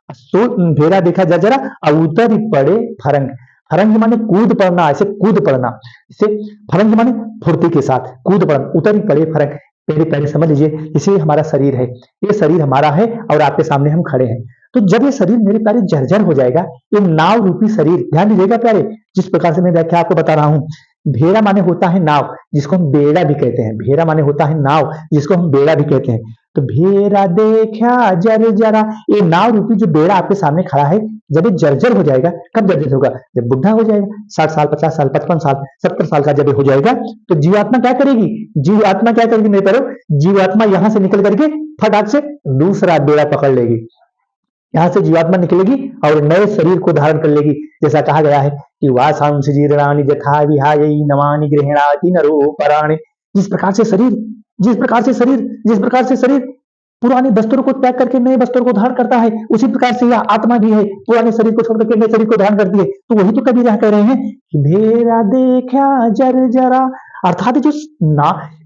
Speaker 1: सो भेरा देखा जर जरा, उतर पड़े फरंग। फरंग माने कूद पड़ना, ऐसे कूद पड़ना, इसे फरंग माने फुर्ती के साथ कूद पड़ना, उतर ही पड़े फरंग। पहले पहले समझ लीजिए, इसे हमारा शरीर है, ये शरीर हमारा है और आपके सामने हम खड़े हैं। तो जब ये शरीर मेरे प्यारे जर्जर हो जाएगा, ये नाव रूपी शरीर, ध्यान दीजिएगा प्यारे, जिस प्रकार से मैं व्याख्या आपको बता रहा हूं। भेरा माने होता है नाव, जिसको हम बेड़ा भी कहते हैं। भेरा माने होता है नाव, जिसको हम बेड़ा भी कहते हैं। तो भेरा देखा जर जरा, ये नाव रूपी जो बेड़ा आपके सामने खड़ा है, जब ये जर्जर हो जाएगा, कब जर्जर होगा? जब बुढ़ा हो जाएगा, 60 साल, 50 साल, 55 साल, 70 साल का जब हो जाएगा, तो जीवात्मा क्या करेगी? जीवात्मा क्या करेगी मेरे प्यारो? जीवात्मा यहां से निकल करके फटाक से दूसरा बेड़ा पकड़ लेगी। यहां से जीवात्मा निकलेगी और नए शरीर को धारण कर लेगी। जैसा कहा गया है कि वासांश जीर्णानि जथा विहायि नवानि गृह्णाति नरो पराणि। जिस प्रकार से शरीर पुराने वस्त्रों को त्याग करके नए वस्त्रों को धारण करता है, उसी प्रकार से यह आत्मा भी है, पुराने शरीर को छोड़ करके नए शरीर को धारण करती है। तो वही तो कबीर कह रहे हैं कि भेरा देखा जर जरा, अर्थात जो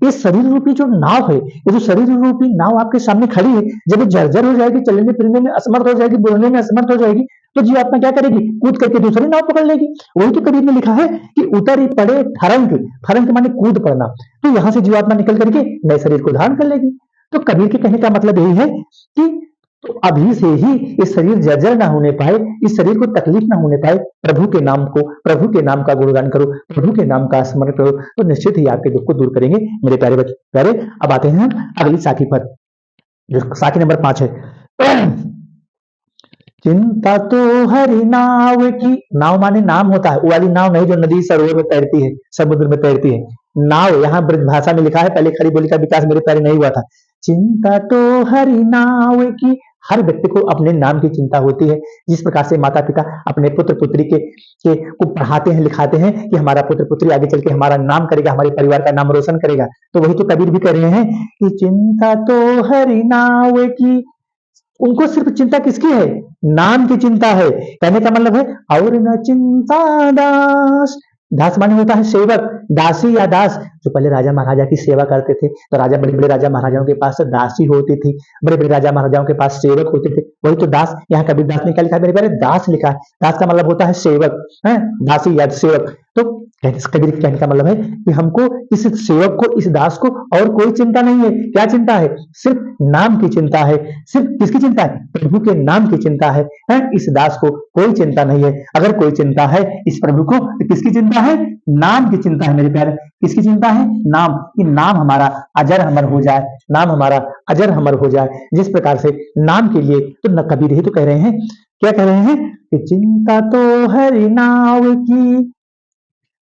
Speaker 1: ये शरीर रूपी जो नाव है, ये जो शरीर रूपी नाव आपके सामने खड़ी है, जब जर्जर हो जाएगी, चलने फिरने में असमर्थ हो जाएगी, बोलने में असमर्थ हो जाएगी, तो जीवात्मा क्या करेगी? कूद करके दूसरी नाव पकड़ लेगी। वही तो कबीर ने लिखा है कि उतर ही पड़े फरंग, फरंग माने कूद पड़ना। तो यहां से जीवात्मा निकल करके नए शरीर को धारण कर लेगी। तो कबीर के कहने का मतलब यही है कि तो अभी से ही इस शरीर जर्जर ना होने पाए, इस शरीर को तकलीफ ना होने पाए, प्रभु के नाम का गुणगान करो, प्रभु के नाम का स्मरण करो, तो निश्चित ही आपके दुख को दूर करेंगे मेरे प्यारे बच्चे। प्यारे, अब आते हैं अगली साखी पर, जो साखी नंबर 5 है। चिंता तो हरि नाव की, नाव माने नाम होता है, वो वाली नाव नहीं जो नदी सरोवर में तैरती है, समुद्र में तैरती है। नाव यहाँ ब्रज भाषा में लिखा है, पहले खड़ी बोली का विकास मेरे प्यारे नहीं हुआ था। चिंता तो हरि नाव की, हर व्यक्ति को अपने नाम की चिंता होती है। जिस प्रकार से माता पिता अपने पुत्र पुत्री को पढ़ाते हैं, लिखाते हैं कि हमारा पुत्र पुत्री आगे चल के हमारा नाम करेगा, हमारे परिवार का नाम रोशन करेगा, तो वही तो कबीर भी कर रहे हैं कि चिंता तो हरि नाव की। उनको सिर्फ चिंता किसकी है? नाम की चिंता है। कहने का मतलब है और न चिंता दास, दास माने होता है सेवक, दासी या दास। जो पहले राजा महाराजा की सेवा करते थे, तो राजा, बड़े बड़े राजा महाराजाओं के पास दासी होती थी, बड़े बड़े राजा महाराजाओं के पास सेवक होते थे, वही तो दास। यहाँ कबीर दास ने क्या लिखा है मेरे प्यारे? दास लिखा है। दास का मतलब होता है सेवक, है दासी या सेवक। तो कबीर के कहने का मतलब है कि हमको इस सेवक को, इस दास को और कोई चिंता नहीं है। क्या चिंता है? सिर्फ नाम की चिंता है। सिर्फ किसकी चिंता है? प्रभु के नाम की चिंता है। इस दास को कोई चिंता नहीं है। अगर कोई चिंता है इस प्रभु को तो किसकी चिंता है? नाम की चिंता है मेरे प्यारे। किसकी चिंता है? नाम, कि नाम हमारा अजर अमर हो जाए, नाम हमारा अजर अमर हो जाए। जिस प्रकार से नाम के लिए तो न कबीर ही तो कह रहे हैं, क्या कह रहे हैं कि चिंता तो हरि नाव की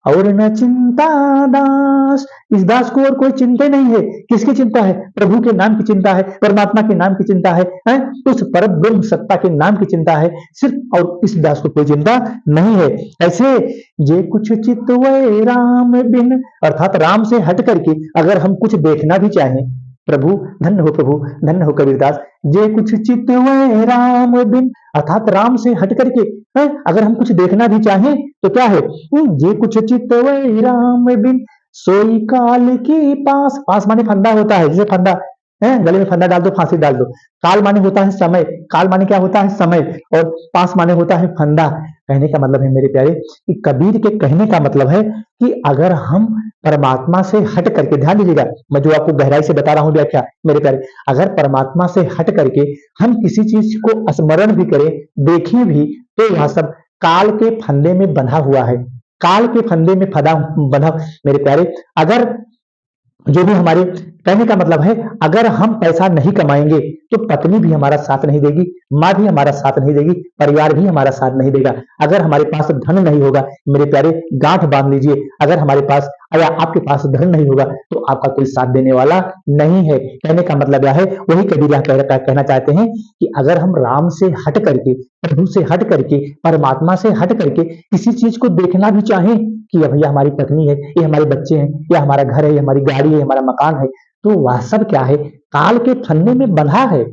Speaker 1: और न चिंता दास। इस दास को और कोई चिंता नहीं है। किसकी चिंता है? प्रभु के नाम की चिंता है, परमात्मा के नाम की चिंता है, उस पर ब्रह्म सत्ता के नाम की चिंता है सिर्फ। और इस दास को कोई चिंता नहीं है। ऐसे जे कुछ चितवै राम बिन, अर्थात राम से हट करके अगर हम कुछ देखना भी चाहें, प्रभु धन्य हो, प्रभु धन्य हो कबीरदास। जे कुछ चितवै राम बिन, अर्थात राम से हट करके अगर हम कुछ देखना भी चाहें तो क्या है? जे कुछ चितवै राम बिन सोई काल के पास। पास माने फंदा होता है, जैसे फंदा है, गले में फंदा डाल दो, फांसी डाल दो। काल माने होता है समय, काल माने क्या होता है? समय। और पास माने होता है फंदा। कहने का मतलब है मेरे प्यारे कि कबीर के कहने का मतलब है कि अगर हम परमात्मा से हट करके, ध्यान दीजिएगा मैं जो आपको गहराई से बता रहा हूं व्याख्या मेरे प्यारे, अगर परमात्मा से हट करके हम किसी चीज को स्मरण भी करें, देखें भी, तो यह सब काल के फंदे में बंधा हुआ है। काल के फंदे में बंधा मेरे प्यारे। अगर जो भी हमारे कहने का मतलब है, अगर हम पैसा नहीं कमाएंगे तो पत्नी भी हमारा साथ नहीं देगी, माँ भी हमारा साथ नहीं देगी, परिवार भी हमारा साथ नहीं देगा। अगर हमारे पास धन नहीं होगा मेरे प्यारे, गांठ बांध लीजिए, अगर हमारे पास या आपके पास धन नहीं होगा तो आपका कोई साथ देने वाला नहीं है। कहने का मतलब यह है, वही कबीर कहना चाहते हैं कि अगर हम राम से हट करके, प्रभु से हट करके, परमात्मा से हट करके किसी चीज को देखना भी चाहें कि भैया हमारी पत्नी है, ये हमारे बच्चे हैं, या हमारा घर है, ये हमारी गाड़ी है, हमारा मकान है, तो वह सब क्या है? काल के फंदे में बंधा है।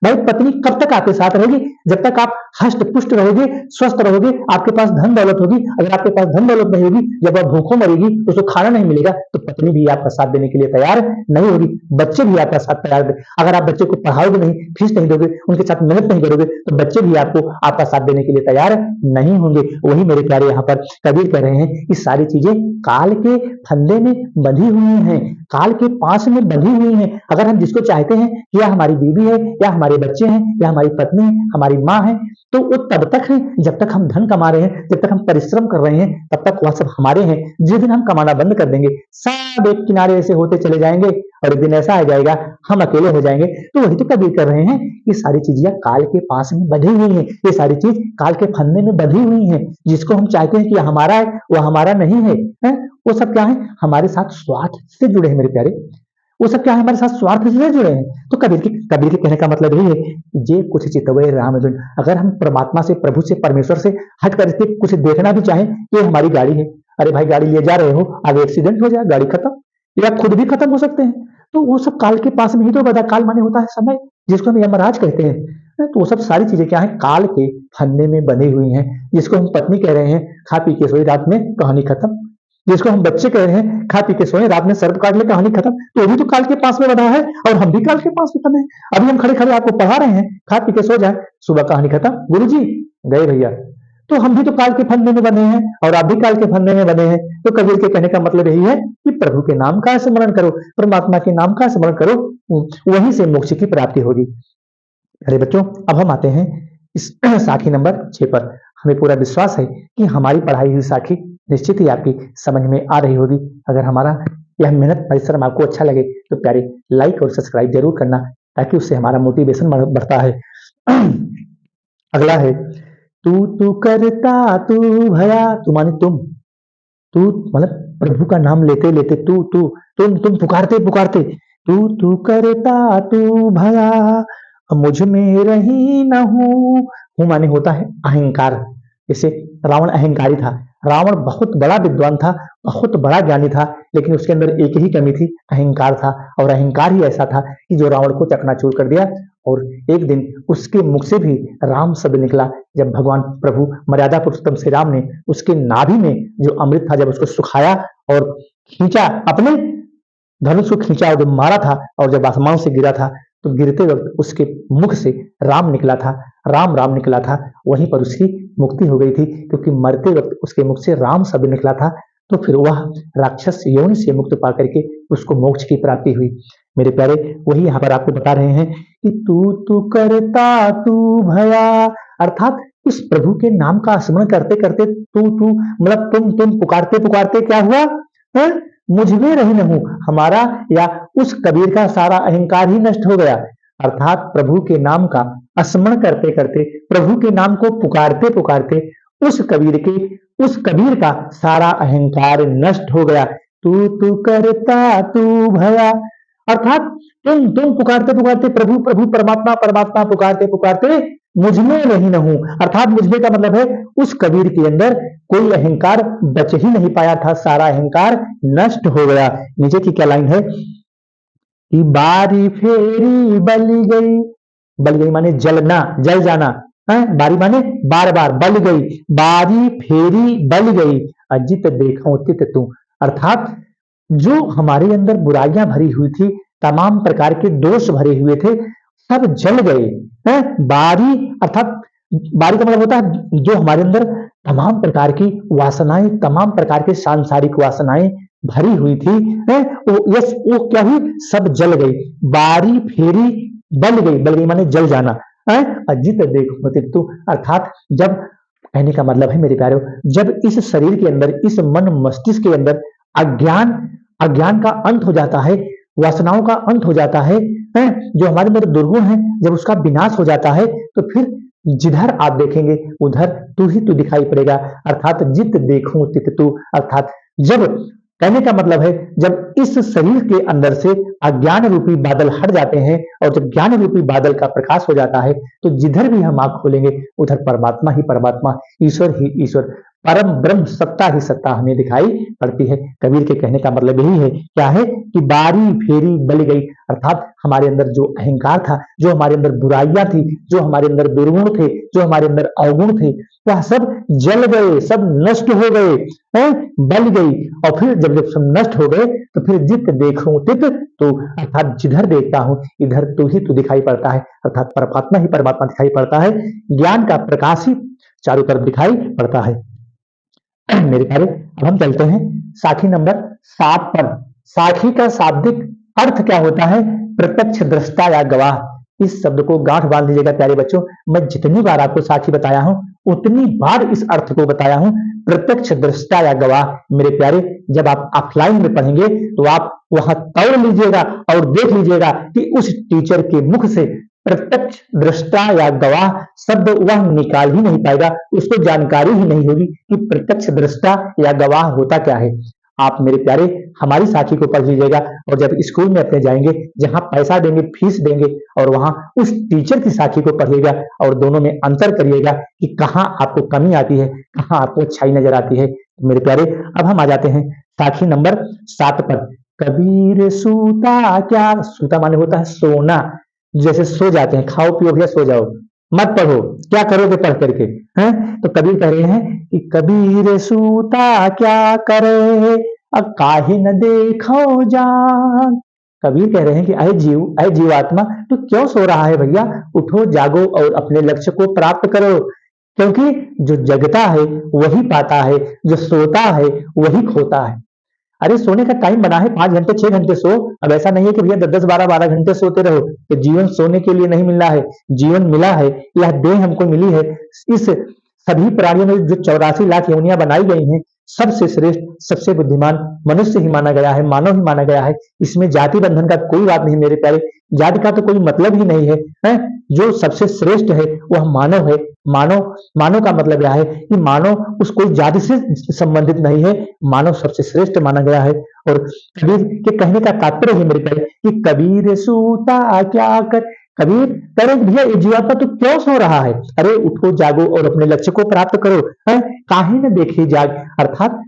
Speaker 1: भाई पत्नी कब तक आपके साथ रहेगी? जब तक आप हष्ट पुष्ट रहोगे, स्वस्थ रहोगे, आपके पास धन दौलत होगी। अगर आपके पास धन दौलत नहीं होगी, जब आप भूखों मरेगी, उसको खाना नहीं मिलेगा, तो पत्नी भी आपका साथ देने के लिए तैयार नहीं होगी, बच्चे भी आपका साथ तैयार। अगर आप बच्चे को पढ़ाओगे नहीं, फीस नहीं दोगे, उनके साथ मेहनत नहीं करोगे, तो बच्चे भी आपका साथ देने के लिए तैयार नहीं होंगे। वही मेरे प्यारे यहाँ पर कबीर कह रहे हैं कि सारी चीजें काल के फंदे में बंधी हुई हैं, काल के पास में बंधी हुई हैं। अगर हम जिसको चाहते हैं कि यह हमारी बीवी है, या हमारे बच्चे हैं, या हमारी पत्नी है, हमारी माँ है, तो वो तब तक है जब तक हम धन कमा रहे हैं, जब तक हम परिश्रम कर रहे हैं, तब तक वह सब हमारे हैं। जिस दिन हम कमाना बंद कर देंगे, सब एक किनारे ऐसे होते चले जाएंगे और एक दिन ऐसा आ जाएगा हम अकेले हो जाएंगे। तो वही तो कबीर कर रहे हैं कि सारी चीजें काल के पास में बंधी हुई हैं, ये सारी चीज काल के फंदे में बंधी हुई हैं। जिसको हम चाहते हैं कि हमारा है, वह हमारा नहीं है, वो सब क्या है? हमारे साथ स्वार्थ से जुड़े हैं मेरे प्यारे, वो सब क्या है? हमारे साथ स्वार्थ से जुड़े हैं। तो कबीर के कहने का मतलब यही है, जे कुछ चितवै राम बिन। अगर हम परमात्मा से, प्रभु से, परमेश्वर से हट करके कुछ देखना भी चाहें, ये हमारी गाड़ी है, अरे भाई गाड़ी लिए जा रहे हो, आगे एक्सीडेंट हो जाए, गाड़ी खत्म, या खुद भी खत्म हो सकते हैं, तो वो सब काल के पास में ही तो बता। काल माने होता है समय, जिसको हम यमराज कहते हैं। तो वो सब सारी चीजें क्या है? काल के फंदे में बंधी हुई हैं। जिसको हम पत्नी कह रहे हैं, खा पी के सोई, रात में कहानी खत्म। जिसको हम बच्चे कह रहे हैं, खा पी के सोए, रात में सर्प काट ले, कहानी खत्म। तो भी तो काल के पास में बंधा है, और हम भी काल के पास में बंधे हैं। अभी हम खड़े खड़े आपको पढ़ा रहे हैं, खा पी के सो जाए, सुबह कहानी खत्म, गुरुजी गए भैया। तो हम भी तो काल के फंदे में बने हैं, और आप भी काल के फंदे में बने हैं। तो कबीर के कहने का मतलब यही है कि प्रभु के नाम का स्मरण करो, परमात्मा के नाम का स्मरण करो, वहीं से मोक्ष की प्राप्ति होगी। अरे बच्चों, अब हम आते हैं इस साखी नंबर 6 पर। हमें पूरा विश्वास है कि हमारी पढ़ाई हुई साखी निश्चित ही आपकी समझ में आ रही होगी। अगर हमारा यह मेहनत परिश्रम आपको अच्छा लगे तो प्यारे लाइक और सब्सक्राइब जरूर करना, ताकि उससे हमारा मोटिवेशन बढ़ता है। अगला है, तू करता तू भया, तू माने तू मतलब प्रभु का नाम लेते लेते तुम पुकारते पुकारते, तू करता तू भया मुझ में रही न हूं माने होता है अहंकार। जैसे रावण अहंकारी था, रावण बहुत बड़ा विद्वान था, बहुत बड़ा ज्ञानी था, लेकिन उसके अंदर एक ही कमी थी, अहंकार था। और अहंकार ही ऐसा था कि जो रावण को चकनाचूर कर दिया। और एक दिन उसके मुख से भी राम शब्द निकला, जब भगवान प्रभु मर्यादा पुरुषोत्तम श्री राम ने उसके नाभि में जो अमृत था, जब उसको सुखाया और खींचा, अपने धनुष को खींचा और जब मारा था, और जब आसमान से गिरा था, तो गिरते वक्त उसके मुख से राम निकला था, राम राम निकला था, वहीं पर उसकी मुक्ति हो गई थी, क्योंकि मरते वक्त उसके मुख से राम शब्द निकला था। तो फिर वह राक्षस योनि से मुक्त पा करके उसको मोक्ष की प्राप्ति हुई। मेरे प्यारे, वही यहाँ पर आपको बता रहे हैं कि तू करता तू भया, अर्थात उस प्रभु के नाम का स्मरण करते करते तू मतलब तुम पुकारते पुकारते क्या हुआ है? मुझ में रही न हूं, हमारा या उस कबीर का सारा अहंकार ही नष्ट हो गया। अर्थात प्रभु के नाम का स्मरण करते करते, प्रभु के नाम को पुकारते पुकारते उस कबीर का सारा अहंकार नष्ट हो गया। तू करता तू भया, अर्थात तुम पुकारते पुकारते प्रभु प्रभु परमात्मा परमात्मा पुकारते पुकारते मुझ में नहीं न हूं, अर्थात मुझ में का मतलब है उस कबीर के अंदर कोई अहंकार बच ही नहीं पाया था, सारा अहंकार नष्ट हो गया। नीचे की क्या लाइन है कि बारी फेरी बल गई माने जलना, जल जाना है, बारी माने बार बार, बल गई, बारी फेरी बल गई, अजित देखो तित तू, अर्थात जो हमारे अंदर बुराइयां भरी हुई थी, तमाम प्रकार के दोष भरे हुए थे, सब जल गए हैं। बारी अर्थात बारी का मतलब होता है जो हमारे अंदर तमाम प्रकार की वासनाएं, तमाम प्रकार के सांसारिक वासनाएं भरी हुई थी, वो क्या हुई, सब जल गई। बारी फेरी बल गई माने जल जाना है, अजित देखो तित्तु, अर्थात जब, कहने का मतलब है मेरे प्यारों, जब इस शरीर के अंदर, इस मन मस्तिष्क के अंदर अज्ञान का अंत हो जाता है, वासनाओं का अंत हो जाता है, जो हमारे अंदर दुर्गुण है, जब उसका विनाश हो जाता है, तो फिर जिधर आप देखेंगे उधर तू ही तू दिखाई पड़ेगा। अर्थात जित देखूं तित तू, अर्थात जब, कहने का मतलब है जब इस शरीर के अंदर से अज्ञान रूपी बादल हट जाते हैं और जब ज्ञान रूपी बादल का प्रकाश हो जाता है, तो जिधर भी हम आंख खोलेंगे उधर परमात्मा ही परमात्मा, ईश्वर ही ईश्वर, परम ब्रह्म सत्ता ही सत्ता हमें दिखाई पड़ती है। कबीर के कहने का मतलब यही है, क्या है कि बारी फेरी बल गई, अर्थात हमारे अंदर जो अहंकार था, जो हमारे अंदर बुराइयां थी, जो हमारे अंदर दुर्गुण थे, जो हमारे अंदर अवगुण थे, वह सब जल गए, सब नष्ट हो गए, बल गई। और फिर जब सब नष्ट हो गए तो फिर जित देखूं तित तो, अर्थात जिधर देखता हूं इधर तू ही तू दिखाई पड़ता है, अर्थात परमात्मा ही परमात्मा दिखाई पड़ता है, ज्ञान का प्रकाश ही चारों तरफ दिखाई पड़ता है। मेरे प्यारे, अब हम चलते हैं साखी नंबर 7 पर। साखी का शाब्दिक अर्थ क्या होता है? प्रत्यक्ष दृष्टा या गवाह। इस शब्द को गांठ बांध लीजिएगा प्यारे बच्चों, मैं जितनी बार आपको साखी बताया हूं उतनी बार इस अर्थ को बताया हूं, प्रत्यक्ष दृष्टा या गवाह। मेरे प्यारे, जब आप ऑफलाइन में पढ़ेंगे तो आप वहां तौल लीजिएगा और देख लीजिएगा कि उस टीचर के मुख से प्रत्यक्ष दृष्टा या गवाह शब्द वह निकाल ही नहीं पाएगा, उसको जानकारी ही नहीं होगी कि प्रत्यक्ष दृष्टा या गवाह होता क्या है। आप मेरे प्यारे हमारी साखी को पढ़ लीजिएगा और जब स्कूल में अपने जाएंगे, जहां पैसा देंगे, फीस देंगे, और वहां उस टीचर की साखी को पढ़िएगा और दोनों में अंतर करिएगा कि कहां आपको कमी आती है, कहां आपको अच्छाई नजर आती है। मेरे प्यारे, अब हम आ जाते हैं साखी नंबर 7 पर। कबीर सूता क्या, सूता माने होता है सोना, जैसे सो जाते हैं, खाओ पियो भैया सो जाओ, मत पढ़ो, क्या करोगे पढ़ करके, हैं? तो कबीर कह रहे हैं कि कबीर सूता क्या करे, अब काहे न देखो जान। कबीर कह रहे हैं कि अय जीवात्मा, तो क्यों सो रहा है भैया, उठो जागो और अपने लक्ष्य को प्राप्त करो, क्योंकि जो जगता है वही पाता है, जो सोता है वही खोता है। अरे सोने का टाइम बना है 5 घंटे 6 घंटे सो, अब ऐसा नहीं है कि भैया 10 12 12 घंटे सोते रहो। तो जीवन सोने के लिए नहीं मिल रहा है, जीवन मिला है, यह देह हमको मिली है। इस सभी प्राणियों में जो 84 लाख योनियां बनाई गई हैं, सबसे श्रेष्ठ, सबसे बुद्धिमान मनुष्य ही माना गया है, मानव ही माना गया है। इसमें जाति बंधन का कोई बात नहीं मेरे प्यारे, जाति का तो कोई मतलब ही नहीं है? जो सबसे श्रेष्ठ है वह मानव है। मानव का मतलब यह है कि मानव उस कोई जाति से संबंधित नहीं है, मानव सबसे श्रेष्ठ माना गया है। और कबीर के कहने का तात्पर्य है मेरे प्यारे कि कबीर सूता क्या कर, कबीर कह रहे भैया ये जीवात्मा तो क्यों सो रहा है, अरे उठो जागो और अपने लक्ष्य को प्राप्त करो, काहे न देखे जाग, अर्थात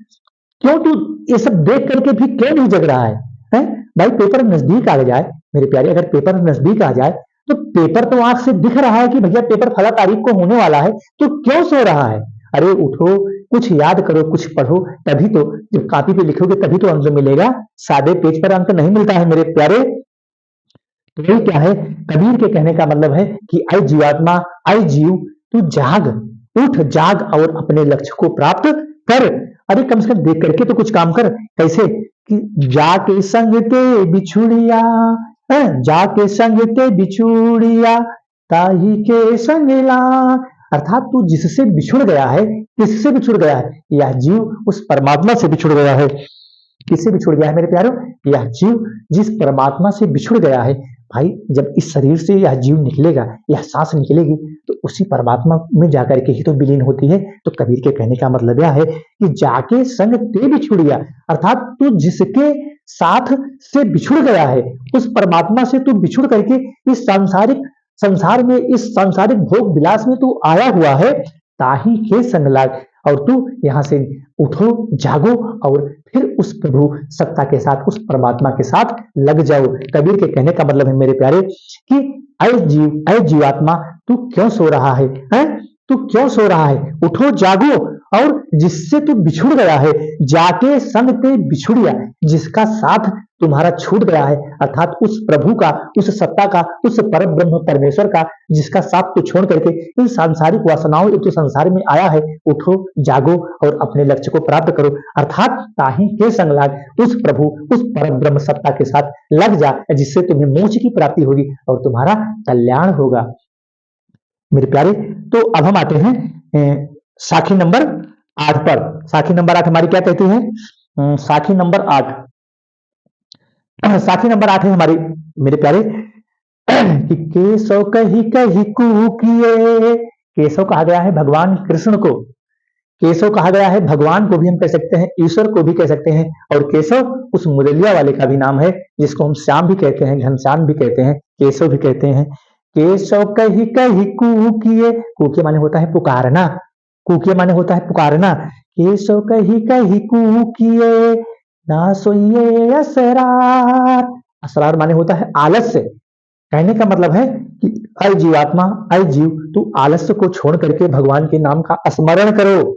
Speaker 1: क्यों तू ये सब देख करके भी क्यों नहीं जग रहा है? भाई पेपर नजदीक आ जाए मेरे प्यारे, अगर पेपर नजदीक आ जाए तो पेपर तो आंख से दिख रहा है कि भैया पेपर फला तारीख को होने वाला है, तो क्यों सो रहा है? अरे उठो, कुछ याद करो, कुछ पढ़ो, तभी तो, जब कॉपी पे लिखोगे तभी तो अंक मिलेगा, सादे पेज पर अंक नहीं मिलता है मेरे प्यारे। तो वही क्या है, कबीर के कहने का मतलब है कि ऐ जीवात्मा, ऐ जीव, तू जाग, उठ जाग और अपने लक्ष्य को प्राप्त कर। अरे कम से कम देख करके तो कुछ काम कर। कैसे कि जाके संग ते बिछुड़िया, जाके संग ते बिछुड़िया, ताही के संग ला। अर्थात तू जिससे बिछुड़ गया है, किससे बिछुड़ गया है? यह जीव उस परमात्मा से बिछुड़ गया है। किससे बिछुड़ गया है मेरे प्यारों? यह जीव जिस परमात्मा से बिछुड़ गया है। भाई जब इस शरीर से यह जीव निकलेगा, यह सांस निकलेगी, तो उसी परमात्मा में जाकर के ही तो विलीन होती है। तो कबीर के कहने का मतलब यह है कि जाके संग ते बिछुड़िया, अर्थात तू जिसके साथ से बिछुड़ गया है, उस परमात्मा से तू बिछुड़ करके इस संसार में, इस सांसारिक भोग विलास में तू आया हुआ है। ताही के संग लाग, और तू यहां से उठो, जागो और फिर उस प्रभु सत्ता के साथ, उस परमात्मा के साथ लग जाओ। कबीर के कहने का मतलब है मेरे प्यारे कि ऐ जीव, ऐ जीवात्मा, तू क्यों सो रहा है? तू क्यों सो रहा है? उठो जागो, और जिससे तू बिछुड़ गया है, जाके संग ते बिछुड़िया, जिसका साथ तुम्हारा छूट गया है, अर्थात उस प्रभु का, उस सत्ता का, उस परम ब्रह्म परमेश्वर का, जिसका साथ तू छोड़ करके इन सांसारिक वासनाओं तो संसार में आया है, उठो जागो और अपने लक्ष्य को प्राप्त करो। अर्थात ताही के संग लाग, उस प्रभु, उस परम ब्रह्म सत्ता के साथ लग जा, जिससे तुम्हें मोक्ष की प्राप्ति होगी और तुम्हारा कल्याण होगा। मेरे प्यारे, तो अब हम आते हैं साखी नंबर 8 पर। साखी नंबर 8 हमारी क्या कहती है? साखी नंबर 8, साखी नंबर 8 है हमारी मेरे प्यारे कि केशव कही कही कूकिए। केशव कहा गया है भगवान कृष्ण को, केशव कहा गया है भगवान को भी हम कह सकते हैं, ईश्वर को भी कह सकते हैं। और केशव उस मुरलिया वाले का भी नाम है, जिसको हम श्याम भी कहते हैं, घनश्याम भी कहते हैं, केशव भी कहते हैं। केशव कही कही कूकिए, कूकिए माने होता है पुकारना, कूकिए माने होता है पुकारना। केशव कही कही कूकिए, ना सोइए असरार, असरार माने होता है आलस्य। कहने का मतलब है कि अय जीवात्मा, अय जीव, तू आलस्य को छोड़ करके भगवान के नाम का स्मरण करो।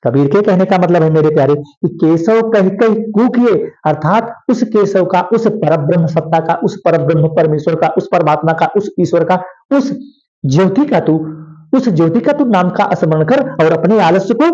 Speaker 1: कबीर के कहने का मतलब है मेरे प्यारे कि केशव कह कह कूकिए, अर्थात उस केशव का, उस परब्रह्म सत्ता का, उस परब्रह्म परमेश्वर का, उस परमात्मा का, उस ईश्वर का, उस ज्योति का तू, उस ज्योति का तू नाम का स्मरण कर और अपने आलस्य को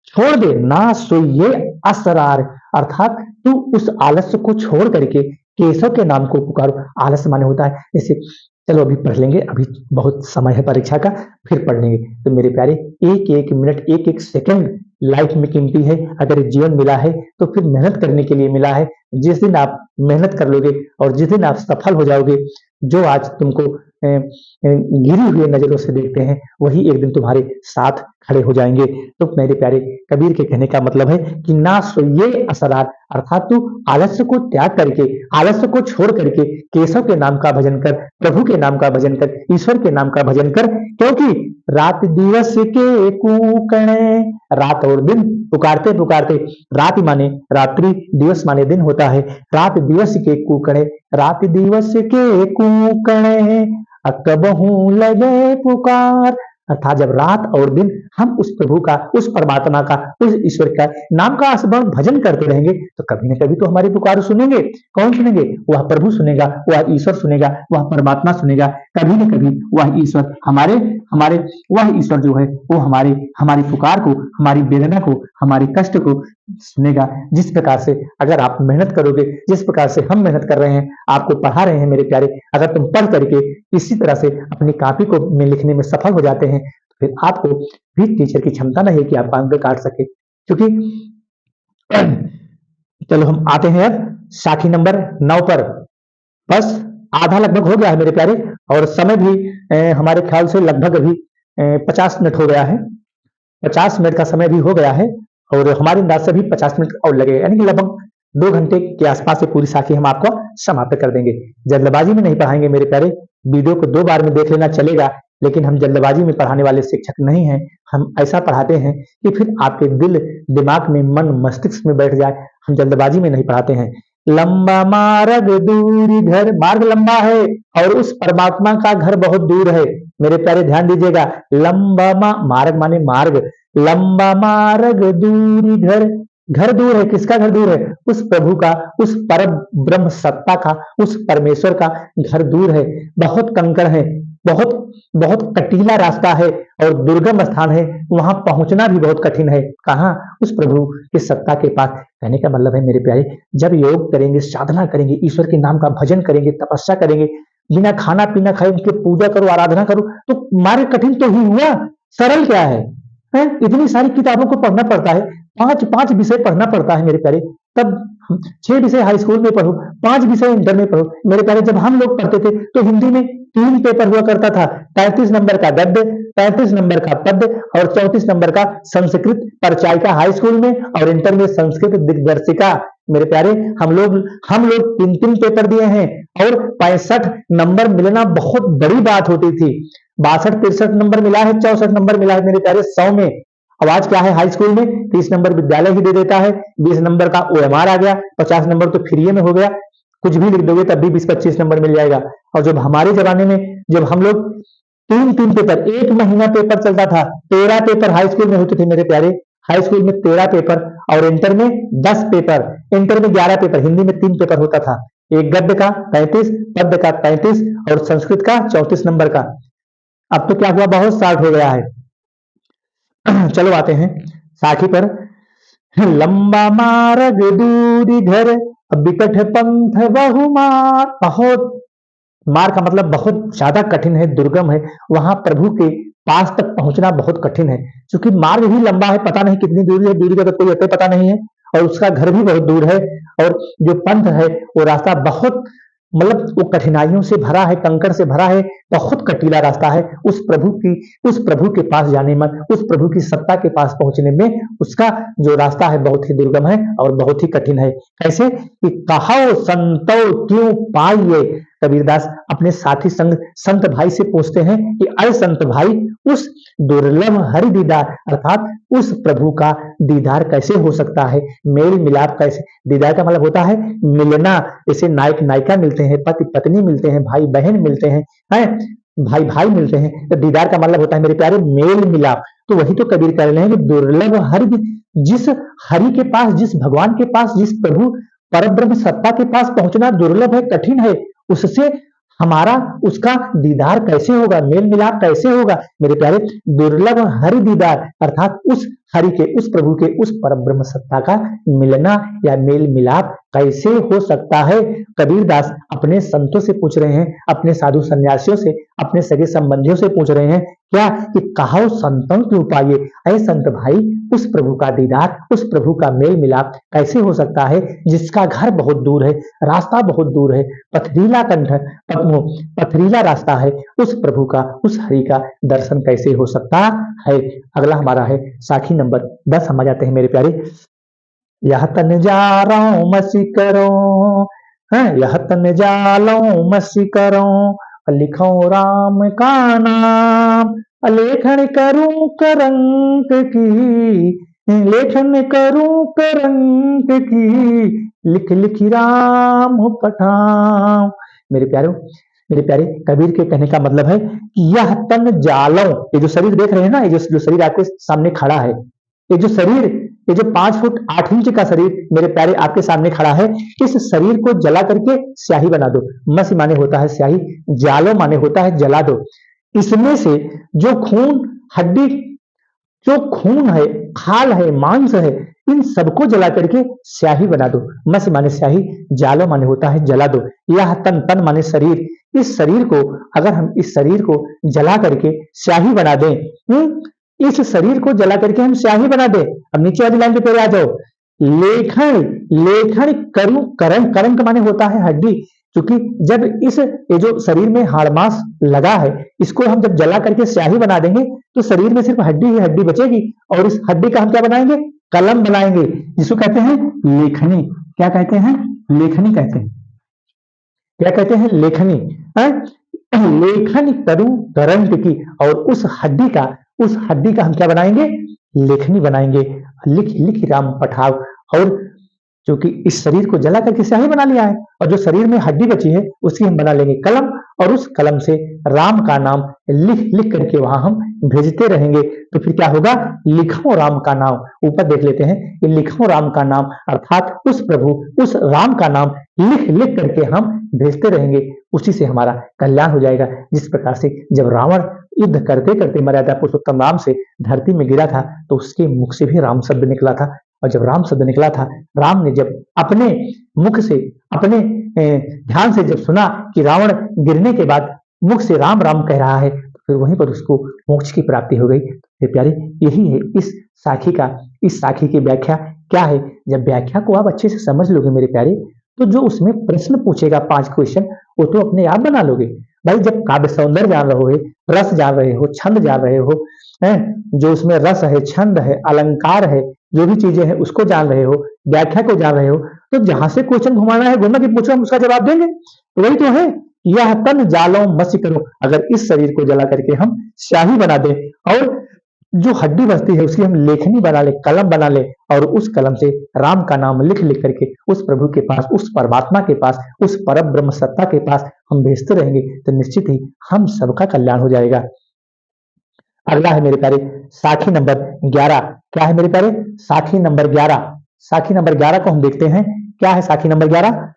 Speaker 1: छोड़ दे। ना सोइए असरार, अर्थात तू उस आलस्य को छोड़ करके केशव के नाम को पुकारो। आलस्य माने होता है जैसे, चलो अभी पढ़ लेंगे, अभी बहुत समय है परीक्षा का, फिर पढ़ लेंगे। तो मेरे प्यारे, एक एक मिनट, एक एक सेकंड लाइफ में कीमती है। अगर जीवन मिला है तो फिर मेहनत करने के लिए मिला है। जिस दिन आप मेहनत कर लोगे और जिस दिन आप सफल हो जाओगे, जो आज तुमको गिरी हुई नजरों से देखते हैं, वही एक दिन तुम्हारे साथ खड़े हो जाएंगे। तो मेरे प्यारे, कबीर के कहने का मतलब है कि ना सोइए असरार, अर्थात तू आलस्य को त्याग करके, आलस्य को छोड़ करके केशव के नाम का भजन कर, प्रभु के नाम का भजन कर, ईश्वर के नाम का भजन कर। क्योंकि रात दिवस के कूकणे, रात और दिन पुकारते पुकारते, रात माने रात्रि, दिवस माने दिन होता है। रात दिवस के कूकणे, रात दिवस के कूकणे, अकबहू लगे पुकार, अर्थात जब रात और दिन हम उस प्रभु का, उस परमात्मा का, उस ईश्वर का नाम का स्मरण भजन करते रहेंगे, तो कभी न कभी तो हमारी पुकार सुनेंगे। कौन सुनेंगे? वह प्रभु सुनेगा, वह ईश्वर सुनेगा, वह परमात्मा सुनेगा। कभी न कभी वह ईश्वर हमारे हमारे वह ईश्वर जो है वो हमारी पुकार को, हमारी वेदना को, हमारे कष्ट को सुनेगा। जिस प्रकार से अगर आप मेहनत करोगे, जिस प्रकार से हम मेहनत कर रहे हैं, आपको पढ़ा रहे हैं मेरे प्यारे, अगर तुम पढ़ करके इसी तरह से अपनी कॉपी को में लिखने में सफल हो जाते हैं, तो फिर आपको भी टीचर की क्षमता नहीं है कि आप अंक काट सके। क्योंकि चलो हम आते हैं अब साखी नंबर 9 पर। बस आधा लगभग हो गया है मेरे प्यारे, और समय भी हमारे ख्याल से लगभग अभी 50 मिनट हो गया है। 50 मिनट का समय भी हो गया है, और हमारी अंदाज से भी 50 मिनट और लगेगा, यानी कि लगभग 2 घंटे के आसपास से पूरी साखी हम आपको समाप्त कर देंगे। जल्दबाजी में नहीं पढ़ाएंगे मेरे प्यारे, वीडियो को 2 बार में देख लेना चलेगा, लेकिन हम जल्दबाजी में पढ़ाने वाले शिक्षक नहीं हैं। हम ऐसा पढ़ाते हैं कि फिर आपके दिल दिमाग में, मन मस्तिष्क में बैठ जाए। हम जल्दबाजी में नहीं पढ़ाते हैं। लंबा मार्ग दूरी घर, मार्ग लंबा है और उस परमात्मा का घर बहुत दूर है। मेरे प्यारे ध्यान दीजिएगा, लंबा मार्ग माने मार्ग, लंबा मार्ग दूरी घर, घर दूर है, किसका घर दूर है? उस प्रभु का, उस पर ब्रह्म सत्ता का, उस परमेश्वर का घर दूर है। बहुत कंकड़ है, बहुत बहुत कटीला रास्ता है और दुर्गम स्थान है, वहां पहुंचना भी बहुत कठिन है। कहां? उस प्रभु की सत्ता के पास। कहने का मतलब है मेरे प्यारे, जब योग करेंगे, साधना करेंगे, ईश्वर के नाम का भजन करेंगे, तपस्या करेंगे, बिना खाना पीना खाए उनकी पूजा करो, आराधना करो, तो मार्ग कठिन तो ही हुआ, सरल क्या है? इतनी सारी किताबों को पढ़ना पड़ता है, पांच पांच विषय पढ़ना पड़ता है मेरे प्यारे। तब 6 विषय हाई स्कूल में पढ़ो, 5 विषय इंटर में पढ़ो मेरे प्यारे। जब हम लोग पढ़ते थे तो हिंदी में 3 पेपर हुआ करता था, 35 नंबर का गद्य, 35 नंबर का पद्य और 34 नंबर का संस्कृत परिचायिका हाई स्कूल में, और इंटर में संस्कृत दिग्दर्शिका। मेरे प्यारे, हम लोग 3 पेपर दिए हैं और 65 नंबर मिलना बहुत बड़ी बात होती थी। 62 63 नंबर मिला है, 64 नंबर मिला है मेरे प्यारे 100 में। अब आज क्या है हाई स्कूल में? 30 नंबर विद्यालय ही दे देता है, 20 नंबर का OMR आ गया, 50 नंबर तो फ्री में हो गया, कुछ भी लिख दोगे तब भी 20 25 नंबर मिल जाएगा। और जब हमारे जमाने में, जब हम लोग 3 पेपर, 1 महीना पेपर चलता था, 13 पेपर हाई स्कूल में होते थे मेरे प्यारे। हाई स्कूल में 13 पेपर और इंटर में 10 पेपर, इंटर में 11 पेपर, हिंदी में 3 पेपर होता था, एक गद्य का 35, पद्य का 35 और संस्कृत का 34 नंबर का। अब तो क्या हुआ, बहुत शार्ट हो गया है। चलो आते हैं साखी पर। लंबा मार्ग दूरी घर, बिकट पंथ बहुमार। बहुत मार्ग का मतलब बहुत ज्यादा कठिन है, दुर्गम है, वहां प्रभु के पास तक पहुंचना बहुत कठिन है। क्योंकि मार्ग ही लंबा है, पता नहीं कितनी दूरी है, दूरी का तो कोई अते पता नहीं है, और उसका घर भी बहुत दूर है। और जो पंथ है वो रास्ता बहुत, मतलब वो कठिनाइयों से भरा है, कंकड़ से भरा है, बहुत कटीला रास्ता है। उस प्रभु के पास जाने में, उस प्रभु की सत्ता के पास पहुंचने में, उसका जो रास्ता है बहुत ही दुर्गम है और बहुत ही कठिन है। कैसे? कि कहो संतो क्यों पाइए। कबीरदास अपने साथी संत भाई से पूछते हैं कि अरे संत भाई, उस दुर्लभ हरि दीदार अर्थात उस प्रभु का दीदार कैसे हो सकता है, मेल मिलाप कैसे? दीदार का मतलब होता है मिलना, जैसे नायक नायिका मिलते हैं, पति पत्नी मिलते हैं, भाई बहन मिलते हैं, भाई भाई मिलते हैं, तो दीदार का मतलब होता है मेरे प्यारे मेल मिलाप। तो वही तो कबीर कह रहे हैं कि दुर्लभ हरि, जिस हरि के पास, जिस भगवान के पास, जिस प्रभु परब्रह्म सत्ता के पास पहुंचना दुर्लभ है, कठिन है, उससे हमारा, उसका दीदार कैसे होगा, मेल मिलाप कैसे होगा मेरे प्यारे? दुर्लभ हरि दीदार अर्थात उस हरि के, उस प्रभु के, उस परब्रह्म सत्ता का मिलना या मेल मिलाप कैसे हो सकता है? कबीरदास अपने संतों से पूछ रहे हैं, अपने साधु सन्यासियों से, अपने सगे संबंधियों से पूछ रहे हैं क्या? कि कहो संतों के उपाय, अरे संत भाई, उस प्रभु का दीदार, उस प्रभु का मेल मिलाप कैसे हो सकता है जिसका घर बहुत दूर है, रास्ता बहुत दूर है, पथरीला कंठ, पथरीला रास्ता है, उस प्रभु का, उस हरि का दर्शन कैसे हो सकता है? अगला हमारा है साखी नंबर 10। हम आ जाते हैं मेरे प्यारे। यह तन जालों मसी करो, यह तन जालों मसी करो, लिखो राम का नाम, लेखन करूं करंक की, लेखन करूं करंक की, लिख लिख राम पठाऊं। मेरे प्यारे, मेरे प्यारे, कबीर के कहने का मतलब है कि यह तन जालों, ये जो शरीर देख रहे हैं ना, ये जो शरीर आपके सामने खड़ा है, ये जो शरीर, ये जो 5 फुट 8 इंच का शरीर मेरे प्यारे आपके सामने खड़ा है, इस शरीर को जला करके स्याही बना दो। मसी माने होता है स्याही, जालो माने होता है जला दो। इसमें से जो खून, हड्डी, जो खून है, खाल है, मांस है, इन सबको जला करके स्याही बना दो। मसी माने स्याही, जालो माने होता है जला दो। यह तन, तन माने शरीर, इस शरीर को, अगर हम इस शरीर को जला करके स्याही बना दें, इस शरीर को जला करके हम स्याही बना दे। अब नीचे वाली लाइन पे पहले आ जाओ। लेखन, लेखन करूं, करण, करण का माने होता है हड्डी, क्योंकि जब ये जो शरीर में हाड़ मांस लगा है, इसको हम जब जला करके स्याही बना देंगे तो शरीर में सिर्फ हड्डी ही हड्डी बचेगी, और इस हड्डी का हम क्या बनाएंगे? कलम बनाएंगे, जिसको कहते हैं लेखनी। क्या कहते हैं? लेखनी कहते हैं। क्या कहते हैं? लेखनी। लेखन करूं करंट की, और उस हड्डी का हम क्या बनाएंगे? लेखनी बनाएंगे। लिख लिख राम पठाव। और क्योंकि इस शरीर को जला करके स्याही बना लिया है, और जो शरीर में हड्डी बची है उसकी हम बना लेंगे कलम, और उस कलम से राम का नाम लिख लिख करके वहां हम भेजते रहेंगे। तो फिर क्या होगा, लिखो राम का नाम, ऊपर देख लेते हैं, ये लिखो राम का नाम अर्थात उस प्रभु उस राम का नाम लिख लिख करके हम भेजते रहेंगे, उसी से हमारा कल्याण हो जाएगा। जिस प्रकार से जब रावण युद्ध करते करते मर्यादा पुरुषोत्तम राम से धरती में गिरा था, तो उसके मुख से भी राम शब्द निकला था, और जब राम शब्द निकला था, राम ने जब अपने मुख से अपने ध्यान से जब सुना कि रावण गिरने के बाद मुख से राम राम कह रहा है, तो फिर वहीं पर उसको मोक्ष की प्राप्ति हो गई। तो प्यारे, यही है इस साखी की व्याख्या क्या है। जब व्याख्या को आप अच्छे से समझ लोगे मेरे प्यारे, तो जो उसमें प्रश्न पूछेगा 5 क्वेश्चन, वो तो अपने आप बना लोगे। भाई जब काव्य सौंदर्य जान रहे हो, रस जान रहे हो, छंद जान रहे हो, जो उसमें रस है, छंद है, अलंकार है, जो भी चीजें हैं उसको जान रहे हो, व्याख्या को जान रहे हो, तो जहां से क्वेश्चन घुमाना है घुमा के पूछो, हम उसका जवाब देंगे। तो वही तो है, यह तन जालो मसी करो। अगर इस शरीर को जला करके हम स्याही बना दें, और जो हड्डी बचती है उसकी हम लेखनी बना ले, कलम बना ले, और उस कलम से राम का नाम लिख लिख करके उस प्रभु के पास, उस परमात्मा के पास, उस परम ब्रह्म सत्ता के पास हम भेजते रहेंगे, तो निश्चित ही हम सबका कल्याण हो जाएगा। अगला है मेरे प्यारे साखी नंबर 11। क्या है मेरे प्यारे, साखी नंबर 11। साखी नंबर 11 को हम देखते हैं, क्या है साखी नंबर 11।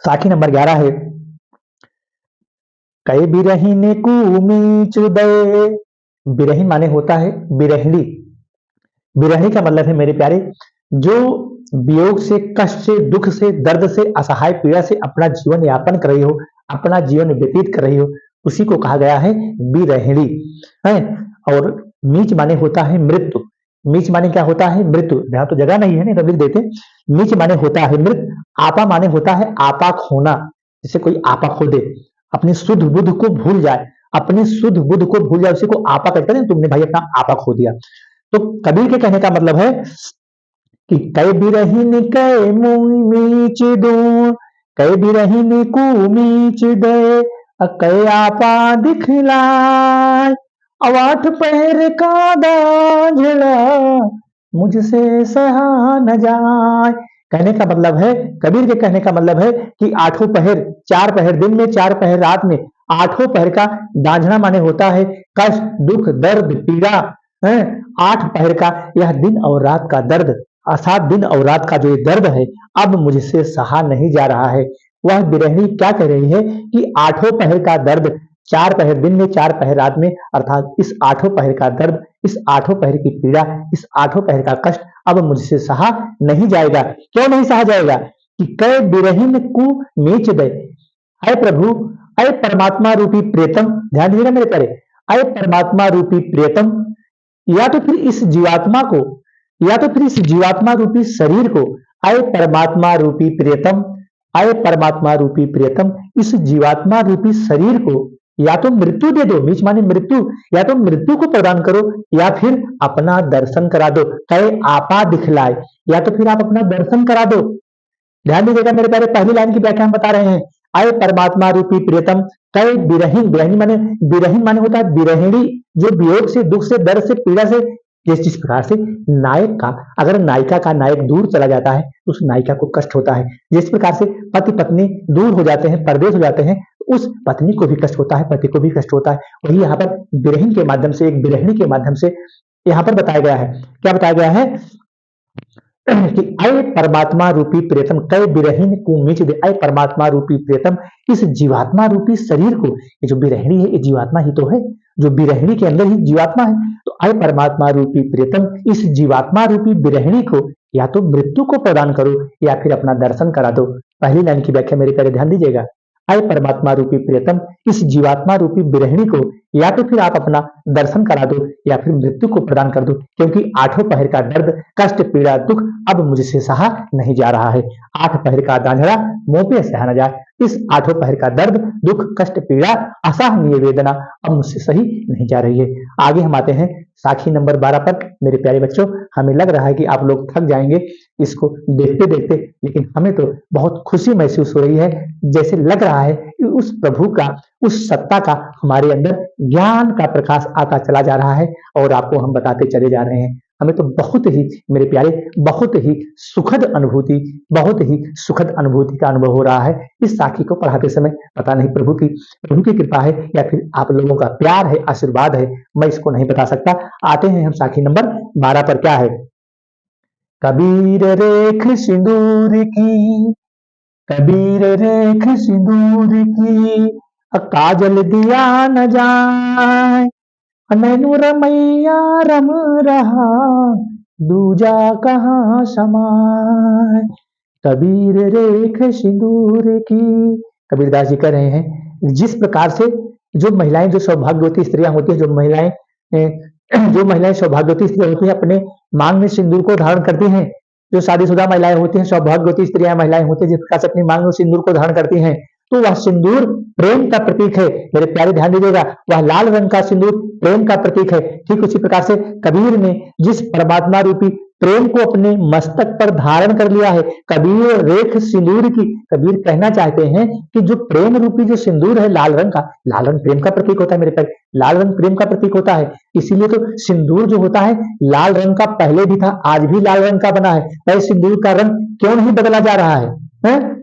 Speaker 1: साखी नंबर 11 है, कई बिरहीन कूमीच उदय। बिरहीन माने होता है बिरहिणी। बिरहिणी का मतलब है मेरे प्यारे, जो वियोग से, कष्ट से, दुख से, दर्द से, असहाय पीड़ा से अपना जीवन यापन कर रही हो, अपना जीवन व्यतीत कर रही हो, उसी को कहा गया है बिरहिणी है। और मीच माने होता है मृत्यु। मीच माने क्या होता है, मृत्यु। यहाँ तो जगह नहीं है, नहीं तो लिख देते। मीच माने होता है मृत। आपा माने होता है आपा खोना, जैसे कोई आपा खो दे, अपनी शुद्ध बुद्ध को भूल जाए, अपनी शुद्ध बुद्ध को भूल जाए, उसी को आपा कहते हैं। तुमने भाई अपना आपा खो दिया। तो कबीर के कहने का मतलब है कि कई बिरहीन कई मुई मीच दो, कई बिरहीन को मीच दे, कई आपा दिखलाय, अवाठ पैर का दाझड़ा मुझसे सहा न जाए। कहने का मतलब है, कबीर के कहने का मतलब है कि 8 पहर, 4 पहर दिन में, 4 पहर रात में, 8 पहर का दाझड़ा माने होता है कष्ट, दुख, दर्द, पीड़ा है। 8 पहर का यह दिन और रात का दर्द, 7 दिन और रात का जो ये दर्द है, अब मुझसे सहा नहीं जा रहा है। वह बिरहिणी क्या कह रही है कि 8 पहर का दर्द, 4 पहर दिन में, 4 पहर रात में, अर्थात इस 8 पहर का दर्द, इस 8 पहर की पीड़ा, इस 8 पहर का कष्ट अब मुझसे सहा नहीं जाएगा। क्यों नहीं सहा जाएगा कि कै बिरहीन को मीच दे। अय प्रभु, अय परमात्मा रूपी प्रियतम, ध्यान दीजिएगा मेरे प्यारे, अय परमात्मा रूपी प्रियतम, या तो फिर इस जीवात्मा को, या तो फिर इस जीवात्मा रूपी शरीर को, अय परमात्मा रूपी प्रियतम, अय परमात्मा रूपी प्रियतम, इस जीवात्मा रूपी शरीर को या तो मृत्यु दे दो, मीच माने मृत्यु, या तो मृत्यु को प्रदान करो, या फिर अपना दर्शन करा दो। कहे आपा दिखलाए, या तो फिर आप अपना दर्शन करा दो। ध्यान दीजिएगा मेरे प्यारे, पहली लाइन की व्याख्या हम बता रहे हैं। अय परमात्मा रूपी प्रियतम, कई बिरहीन, बिरहीन माने होता है बिरहिणी, जो वियोग से, दुख से, दर्द से, पीड़ा से, जिस प्रकार से नायक का, अगर नायिका का नायक दूर चला जाता है तो उस नायिका को कष्ट होता है, जिस प्रकार से पति पत्नी दूर हो जाते हैं, परदेश हो जाते हैं, उस पत्नी को भी कष्ट होता है, पति को भी कष्ट होता है। वही यहाँ पर बिरहीन के माध्यम से, एक बिरहिणी के माध्यम से यहाँ पर बताया गया है। क्या बताया गया है कि अय परमात्मा रूपी प्रियतम, कई बिरहीन को मीच दे। अय परमात्मा रूपी प्रियतम, इस जीवात्मा रूपी शरीर को, ये जो बिरहिणी है ये जीवात्मा ही तो है, जो बिरहिणी के अंदर ही जीवात्मा है। तो अय परमात्मा रूपी प्रियतम, इस जीवात्मा रूपी बिरहिणी को या तो मृत्यु को प्रदान करो, या फिर अपना दर्शन करा दो। पहली लाइन की व्याख्या मेरे प्यारे ध्यान दीजिएगा। अय परमात्मा रूपी प्रियतम, इस जीवात्मा रूपी बिरहिणी को या तो फिर आप अपना दर्शन करा दो, या फिर मृत्यु को प्रदान कर दो, क्योंकि 8 पहर का दर्द, कष्ट, पीड़ा, दुख अब मुझसे सहा नहीं जा रहा है। 8 पहर का दांझड़ा मुंह पे सहा न जाए। इस आठों पहर का दर्द, दुख, कष्ट, पीड़ा, असहनीय वेदना अब मुझसे सही नहीं जा रही है। आगे हम आते हैं साखी नंबर 12 पर। मेरे प्यारे बच्चों, हमें लग रहा है कि आप लोग थक जाएंगे इसको देखते देखते, लेकिन हमें तो बहुत खुशी महसूस हो रही है। जैसे लग रहा है कि उस प्रभु का, उस सत्ता का हमारे अंदर ज्ञान का प्रकाश आता चला जा रहा है और आपको हम बताते चले जा रहे हैं। हमें तो बहुत ही मेरे प्यारे, बहुत ही सुखद अनुभूति, बहुत ही सुखद अनुभूति का अनुभव हो रहा है इस साखी को पढ़ाते समय। पता नहीं प्रभु की कृपा है या फिर आप लोगों का प्यार है, आशीर्वाद है, मैं इसको नहीं बता सकता। आते हैं हम साखी नंबर 12 पर। क्या है? कबीर रेख सिंदूर की, कबीर रेख सिंदूर की, काजल दिया न जाए, नैनो रमैया रम रहा, दूजा कहाँ समाए। कबीर रेख सिंदूर की। कबीरदास जी कह रहे हैं जिस प्रकार से जो महिलाएं, जो सौभाग्यवती स्त्रियां होती हैं, जो महिलाएं सौभाग्यवती स्त्रियां होती हैं, अपने मांग में सिंदूर को धारण करती हैं। जो शादीशुदा महिलाएं होती हैं, सौभाग्यवती स्त्रियां महिलाएं होती हैं, जिस प्रकार से अपनी मांग में सिंदूर को धारण करती हैं, तो वह सिंदूर प्रेम का प्रतीक है। मेरे प्यारे ध्यान दीजिएगा, वह लाल रंग का सिंदूर प्रेम का प्रतीक है। ठीक उसी प्रकार से कबीर ने जिस परमात्मा रूपी प्रेम को अपने मस्तक पर धारण कर लिया है, कबीर रेख सिंदूर की। कबीर कहना चाहते हैं कि जो प्रेम रूपी जो सिंदूर है लाल रंग का, लाल रंग प्रेम का प्रतीक होता है मेरे प्यारे, लाल रंग प्रेम का प्रतीक होता है। इसीलिए तो सिंदूर जो होता है लाल रंग का पहले भी था, आज भी लाल रंग का बना है। वह सिंदूर का रंग क्यों नहीं बदला जा रहा है?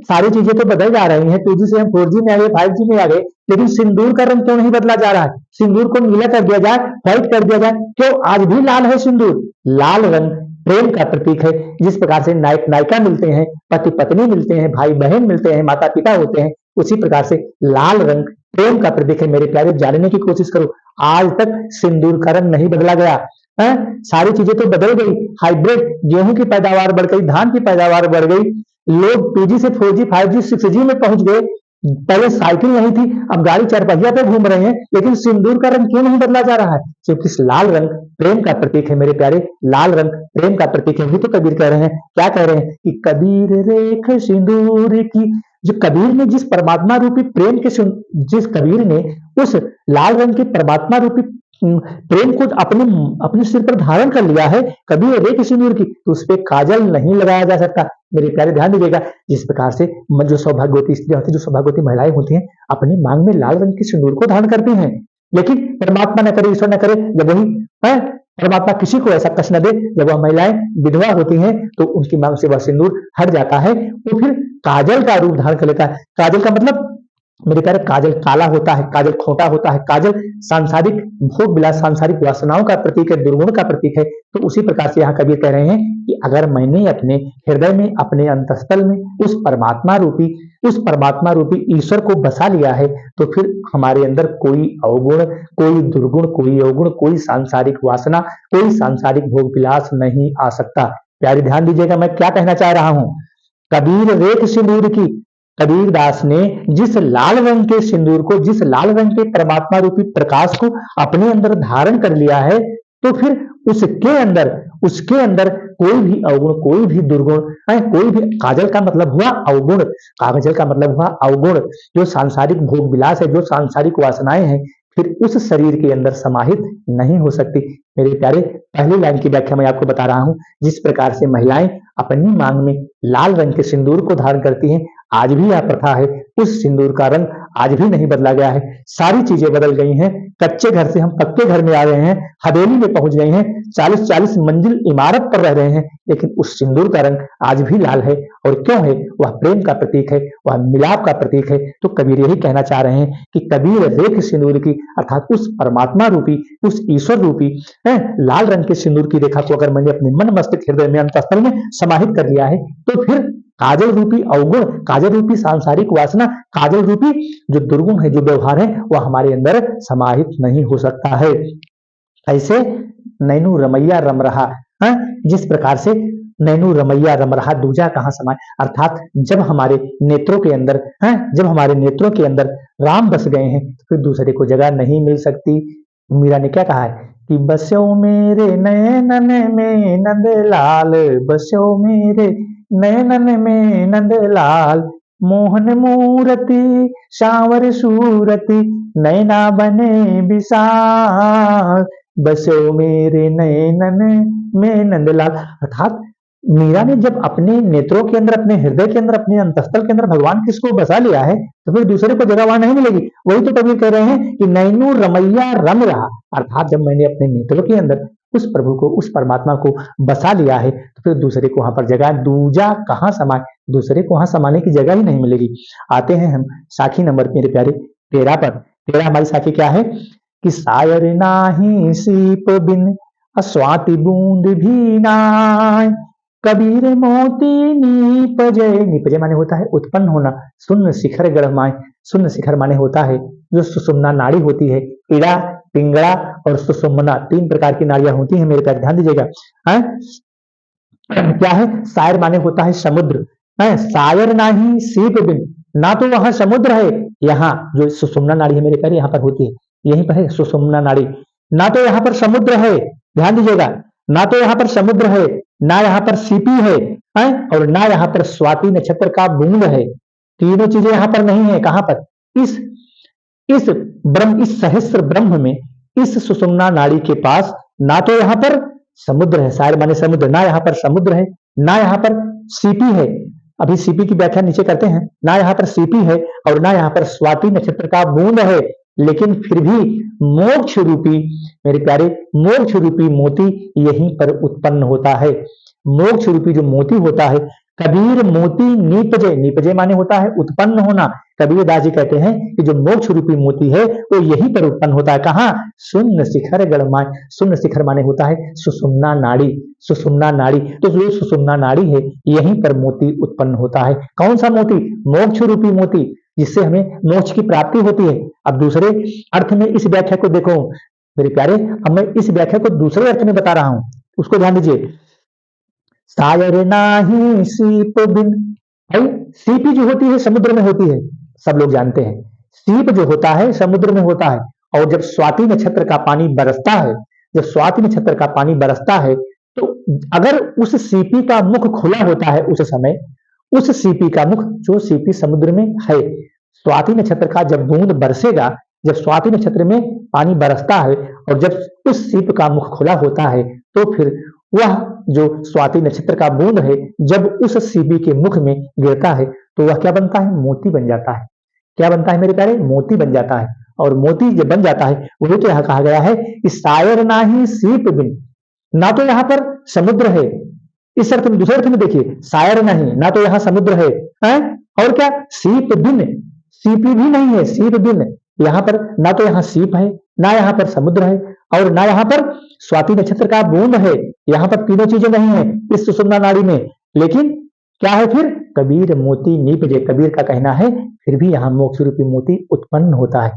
Speaker 1: सारी चीजें तो बदल जा रही हैं, 2G से हम 4G में आ गए, 5G में आ गए, लेकिन सिंदूर का रंग क्यों नहीं बदला जा रहा है? सिंदूर को नीला कर दिया जाए, व्हाइट कर दिया जाए, क्यों आज भी लाल है सिंदूर? लाल रंग प्रेम का प्रतीक है। जिस प्रकार से नायक नायिका मिलते हैं, पति पत्नी मिलते हैं, भाई बहन मिलते हैं, माता पिता होते हैं, उसी प्रकार से लाल रंग प्रेम का प्रतीक है। मेरे प्यारे, जानने की कोशिश करो, आज तक सिंदूर का रंग नहीं बदला गया है। सारी चीजें तो बदल गई, हाइब्रिड गेहूं की पैदावार बढ़ गई, धान की पैदावार बढ़ गई, लोग 2G से 4G 5G 6G में पहुंच गए। पहले साइकिल नहीं थी, अब गाड़ी चारपहिया पे घूम रहे हैं, लेकिन सिंदूर का रंग क्यों नहीं बदला जा रहा है? क्योंकि लाल रंग प्रेम का प्रतीक है मेरे प्यारे, लाल रंग प्रेम का प्रतीक है। भी तो कबीर कह रहे हैं, क्या कह रहे हैं कि कबीर रेख सिंदूर की। जो कबीर ने जिस परमात्मा रूपी प्रेम के, जिस कबीर ने उस लाल रंग के परमात्मा रूपी प्रेम को अपने अपने सिर पर धारण कर लिया है, कबीर रेख सिंदूर की, तो उस पर काजल नहीं लगाया जा सकता। मेरे प्यारे ध्यान दीजिएगा, जिस प्रकार से जो सौभाग्यवती स्त्रियां होती है, जो सौभाग्यवती महिलाएं होती हैं, अपने मांग में लाल रंग के सिंदूर को धारण करती हैं, लेकिन परमात्मा न करे, ईश्वर न करे, जब वही परमात्मा किसी को ऐसा कष्ट न दे, जब वह महिलाएं विधवा होती हैं तो उनकी मांग से वह सिंदूर हट जाता है, वो फिर काजल का रूप धारण कर लेता है। काजल का मतलब मेरे प्यारे, काजल काला होता है, काजल खोटा होता है, काजल सांसारिक भोग विलास, सांसारिक वासनाओं का प्रतीक है, दुर्गुण का प्रतीक है। तो उसी प्रकार से यहाँ कबीर कह रहे हैं कि अगर मैंने अपने हृदय में, अपने अंतस्थल में उस परमात्मा रूपी ईश्वर को बसा लिया है, तो फिर हमारे अंदर कोई अवगुण, कोई दुर्गुण, कोई अवगुण, कोई सांसारिक वासना, कोई सांसारिक भोग विलास नहीं आ सकता। प्यारे ध्यान दीजिएगा, मैं क्या कहना चाह रहा हूं। कबीर रेख सिंदूर की, कबीर दास ने जिस लाल रंग के सिंदूर को, जिस लाल रंग के परमात्मा रूपी प्रकाश को अपने अंदर धारण कर लिया है, तो फिर उसके अंदर कोई भी अवगुण, कोई भी दुर्गुण, कोई भी, काजल का मतलब हुआ अवगुण, काजल का मतलब हुआ अवगुण, जो सांसारिक भोग विलास है, जो सांसारिक वासनाएं हैं, फिर उस शरीर के अंदर समाहित नहीं हो सकती। मेरे प्यारे, पहली लाइन की व्याख्या मैं आपको बता रहा हूं। जिस प्रकार से महिलाएं अपनी मांग में लाल रंग के सिंदूर को धारण करती हैं, आज भी यह प्रथा है, उस सिंदूर का रंग आज भी नहीं बदला गया है। सारी चीजें बदल गई हैं, कच्चे घर से हम पक्के घर में आ गए हैं, हवेली में पहुंच गए हैं, 40-40 मंजिल इमारत पर रह रहे हैं, लेकिन उस सिंदूर का रंग आज भी लाल है। और क्यों है? वह प्रेम का प्रतीक है, वह मिलाप का प्रतीक है। तो कबीर यही कहना चाह रहे हैं कि कबीर रेख सिंदूर की, अर्थात उस परमात्मा रूपी, उस ईश्वर रूपी लाल रंग के सिंदूर की रेखा को अगर मैंने अपने मन मस्तिष्क हृदय में, अंतःस्थल में समाहित कर लिया है, तो फिर काजल रूपी अवगुण, काजल रूपी सांसारिक वासना, काजल रूपी जो दुर्गुण है, जो व्यवहार है, वह हमारे अंदर समाहित नहीं हो सकता है। ऐसे नैनू रमैया रम रहा, जिस प्रकार से नैनू रमैया रम रहा, दूजा कहाँ समाये, अर्थात जब हमारे नेत्रों के अंदर, जब हमारे नेत्रों के अंदर राम बस गए हैं, तो फिर दूसरे को जगह नहीं मिल सकती। मीरा ने क्या कहा है कि बस्यो मेरे नैनन में नंदलाल, बस्यो मेरे नैनन में नंदलाल, मोहन मूरति शावर सूरति नैना बने विशाल बसो मेरे नैनन में नंदलाल। अर्थात मीरा ने जब अपने नेत्रों के अंदर, अपने हृदय के अंदर, अपने अंतस्थल के अंदर भगवान किसको बसा लिया है तो फिर दूसरे को जगह वहां नहीं मिलेगी। वही तो कबीर कह रहे हैं कि नैनू रमैया रम रहा। अर्थात जब मैंने अपने नेत्रों के अंदर उस प्रभु को, उस परमात्मा को बसा लिया है तो फिर दूसरे को वहां पर जगह दूजा कहां समाए, दूसरे को वहां समाने की जगह ही नहीं मिलेगी। आते हैं हम साखी नंबर मेरे प्यारे 13 पर। 13 हमारी साखी क्या है कि सायर नाही सीप बिन अस्वाति बूंद भी नाय कबीर मोती नीपजय। नीपजय माने होता है उत्पन्न होना। सुन्न शिखर गढ़माय, सुन्न शिखर माने होता है जो सुषुम्ना नाड़ी होती है। इड़ा, पिंगड़ा और सुषुम्ना 3 प्रकार की नाड़ियां होती हैं मेरे प्यारे, ध्यान दीजिएगा। क्या है? सायर माने होता है समुद्र। सायर नाही सीप बिन, ना तो वहां समुद्र है, यहाँ जो सुषुम्ना नाड़ी है मेरे प्यारे यहाँ पर होती है, यहीं पर है सुषुम्ना नाड़ी। ना तो यहाँ पर समुद्र है, ध्यान दीजिएगा, ना तो यहाँ पर समुद्र है, ना यहाँ पर सीपी है, और ना यहाँ पर स्वाति नक्षत्र का बूंद है। तीनों चीजें यहाँ पर नहीं है। कहां पर? इस ब्रह्म, इस सहस्त्र ब्रह्म में, इस सुषुम्ना नाड़ी के पास ना तो यहाँ पर समुद्र है, सायर माने समुद्र, ना यहाँ पर समुद्र है, ना यहाँ पर सीपी है। अभी सीपी की व्याख्या नीचे करते हैं। ना यहाँ पर सीपी है और ना यहाँ पर स्वाति नक्षत्र का बूंद है, लेकिन फिर भी मोक्ष रूपी मेरे प्यारे, मोक्ष रूपी मोती यहीं पर उत्पन्न होता है। मोक्ष रूपी जो मोती होता है, कबीर मोती नीपजे, नीपजे माने होता है उत्पन्न होना। कबीर दास जी कहते हैं कि जो मोक्ष रूपी मोती है वो यहीं पर उत्पन्न होता है। कहां? शून्य शिखर गढ़माय। शून्य शिखर माने होता है सुषुम्ना नाड़ी, सुषुम्ना नाड़ी। तो जो सुषुम्ना नाड़ी है यहीं पर मोती उत्पन्न होता है। कौन सा मोती? मोक्ष रूपी मोती, जिससे हमें मोक्ष की प्राप्ति होती है। अब दूसरे अर्थ में इस व्याख्या को देखो मेरे प्यारे, अब मैं इस व्याख्या को दूसरे अर्थ में बता रहा हूं, उसको ध्यान दीजिए। सायर नाही सीप बिन, भाई सीपी जो होती है समुद्र में होती है, सब लोग जानते हैं। सीप जो होता है समुद्र में होता है, और जब स्वाति नक्षत्र का पानी बरसता है, जब स्वाति नक्षत्र का पानी बरसता है तो अगर उस सीपी का मुख खुला होता है उस समय, उस सीपी का मुख, जो सीपी समुद्र में है, स्वाति नक्षत्र का जब बूंद बरसेगा, जब स्वाति नक्षत्र में पानी बरसता है और जब उस सीप का मुख खुला होता है तो फिर वह जो स्वाति नक्षत्र का बूंद है जब उस सीपी के मुख में गिरता है तो वह क्या बनता है? मोती बन जाता है। क्या बनता है मेरे प्यारे? मोती बन जाता है। और मोती जब बन जाता है वही तो यहाँ कहा गया है कि सायर नाही सीप बिन, ना तो यहाँ पर समुद्र है, इस अर्थ में, दूसरे अर्थ में देखिए, सायर नहीं, ना तो यहाँ समुद्र है, और क्या? सीप बिन, सीपी भी नहीं है, सीप बिन, यहाँ पर ना तो यहाँ सीप है, ना यहाँ पर समुद्र है, और ना यहाँ पर स्वाति नक्षत्र का बूंद है। यहाँ पर तीनों चीजें नहीं है इस सुषुम्ना नाड़ी में। लेकिन क्या है फिर? कबीर मोती नीपजे, कबीर का कहना है फिर भी यहाँ मोक्ष रूपी मोती उत्पन्न होता है।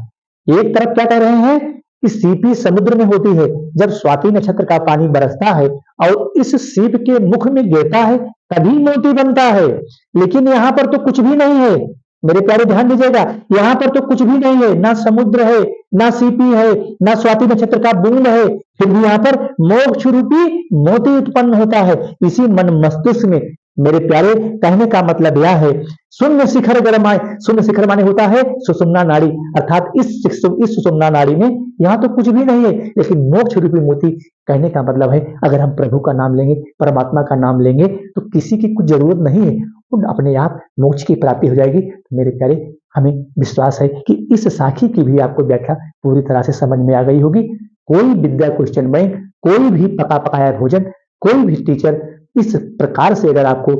Speaker 1: एक तरफ क्या कह रहे हैं कि सीपी समुद्र में होती है, जब स्वाति नक्षत्र का पानी बरसता है और इस सीप के मुख में गिरता है तभी मोती बनता है। लेकिन यहाँ पर तो कुछ भी नहीं है मेरे प्यारे, ध्यान दीजिएगा, यहाँ पर तो कुछ भी नहीं है, ना समुद्र है, ना सीपी है, ना स्वाति नक्षत्र का बूंद है, फिर भी यहाँ पर मोक्ष रूपी मोती उत्पन्न होता है। इसी मन मस्तिष्क में मेरे प्यारे, कहने का मतलब यह है, शून्य शिखर गरमाए, शून्य शिखर माने होता है सुषुम्ना नाड़ी, अर्थात इस सुषुम्ना नाड़ी में यहाँ तो कुछ भी नहीं है, लेकिन मोक्ष रूपी मोती। कहने का मतलब है अगर हम प्रभु का नाम लेंगे, परमात्मा का नाम लेंगे तो किसी की कुछ जरूरत नहीं है, अपने आप मोक्ष की प्राप्ति हो जाएगी। तो मेरे प्यारे, हमें विश्वास है कि इस साखी की भी आपको व्याख्या पूरी तरह से समझ में आ गई होगी। कोई विद्या क्वेश्चन बैंक, कोई भी पका पकाया भोजन, कोई भी टीचर इस प्रकार से अगर आपको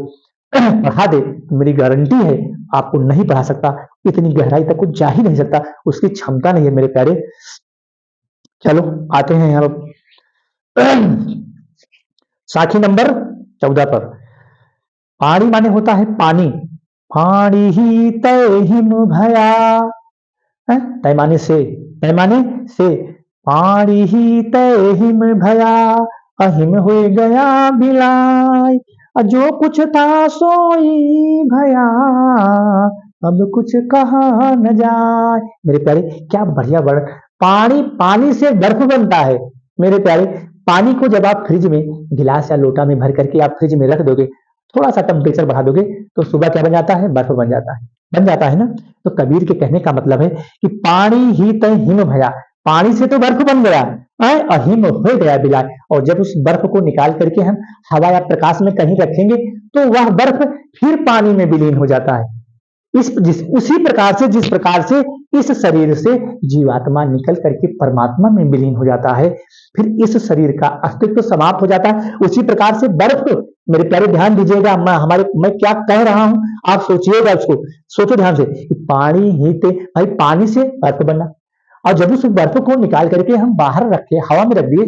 Speaker 1: पढ़ा दे तो मेरी गारंटी है आपको नहीं पढ़ा सकता, इतनी गहराई तक को जा ही नहीं सकता, उसकी क्षमता नहीं है मेरे प्यारे। चलो आते हैं यहाँ साखी नंबर 14 पर। पानी माने होता है पानी, पानी ही तय हिम भया, पैमाने से, पैमाने से, पानी ही तय हिम भया, अहिम हो गया बिलाय, जो कुछ था सोई भया, अब कुछ कहा न जाए। मेरे प्यारे, क्या बढ़िया वर्ड। पानी, पानी से बर्फ बनता है मेरे प्यारे। पानी को जब आप फ्रिज में गिलास या लोटा में भर करके आप फ्रिज में रख दोगे थोड़ा सा टेम्परेचर बढ़ा दोगे तो सुबह क्या बन जाता है, बर्फ बन जाता है ना। तो कबीर के कहने का मतलब है कि पानी ही तय हिम भया, पानी से तो बर्फ बन गया, अहिम हो गया बिलाय। और जब उस बर्फ को निकाल करके हम हवा या प्रकाश में कहीं रखेंगे तो वह बर्फ फिर पानी में विलीन हो जाता है। उसी प्रकार से जिस प्रकार से इस शरीर से जीवात्मा निकल करके परमात्मा में विलीन हो जाता है, फिर इस शरीर का अस्तित्व समाप्त हो जाता है, उसी प्रकार से बर्फ, मेरे प्यारे ध्यान दीजिएगा, मैं क्या कह रहा हूं आप सोचिएगा, उसको सोचो ध्यान से कि पानी ही थे भाई, पानी से बर्फ बना, और जब उस बर्फ को निकाल करके हम बाहर रखे, हवा में रख दिए,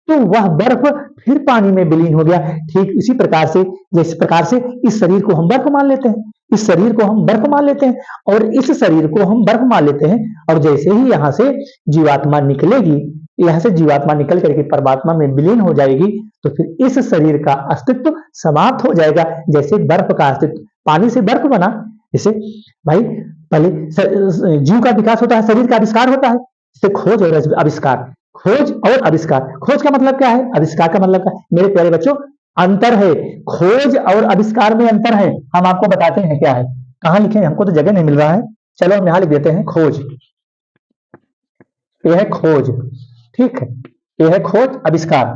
Speaker 1: तो वह बर्फ फिर पानी में विलीन हो गया। ठीक इसी प्रकार से, जिस प्रकार से इस शरीर को हम बर्फ मान लेते हैं, इस शरीर को हम बर्फ मान लेते हैं, और इस शरीर को हम बर्फ मान लेते हैं, और जैसे ही यहाँ से जीवात्मा निकलेगी, यहाँ से जीवात्मा निकल करके परमात्मा में विलीन हो जाएगी, तो फिर इस शरीर का अस्तित्व समाप्त हो जाएगा। जैसे बर्फ का अस्तित्व, पानी से बर्फ बना, जैसे भाई पहले जीव का विकास होता है, शरीर का आविष्कार होता है, जैसे खोज और आविष्कार, खोज और आविष्कार। खोज का मतलब क्या है, आविष्कार का मतलब क्या है, मेरे प्यारे बच्चों अंतर है, खोज और आविष्कार में अंतर है। हम आपको बताते हैं क्या है, कहां लिखे हैं, हमको तो जगह नहीं मिल रहा है, चलो हम यहां लिख देते हैं खोज। यह है खोज, ठीक है, यह है खोज आविष्कार।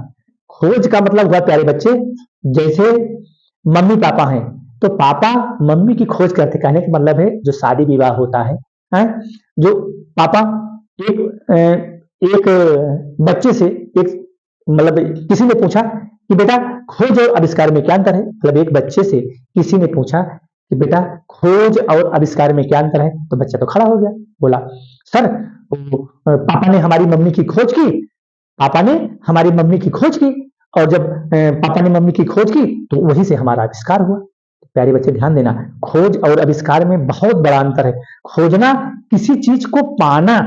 Speaker 1: खोज का मतलब हुआ प्यारे बच्चे, जैसे मम्मी पापा हैं तो पापा मम्मी की खोज करते, कहने का मतलब है जो शादी विवाह होता है, जो पापा एक बच्चे से, एक मतलब किसी ने पूछा कि बेटा खोज और आविष्कार में क्या अंतर है, मतलब एक बच्चे से किसी ने पूछा कि बेटा खोज और आविष्कार में क्या अंतर है, तो बच्चा तो खड़ा हो गया, बोला सर पापा ने हमारी मम्मी की खोज की, पापा ने हमारी मम्मी की खोज की, और जब पापा ने मम्मी की खोज की तो वहीं से हमारा आविष्कार हुआ। प्यारे बच्चे ध्यान देना, खोज और आविष्कार में बहुत बड़ा अंतर है। खोजना किसी चीज को पाना,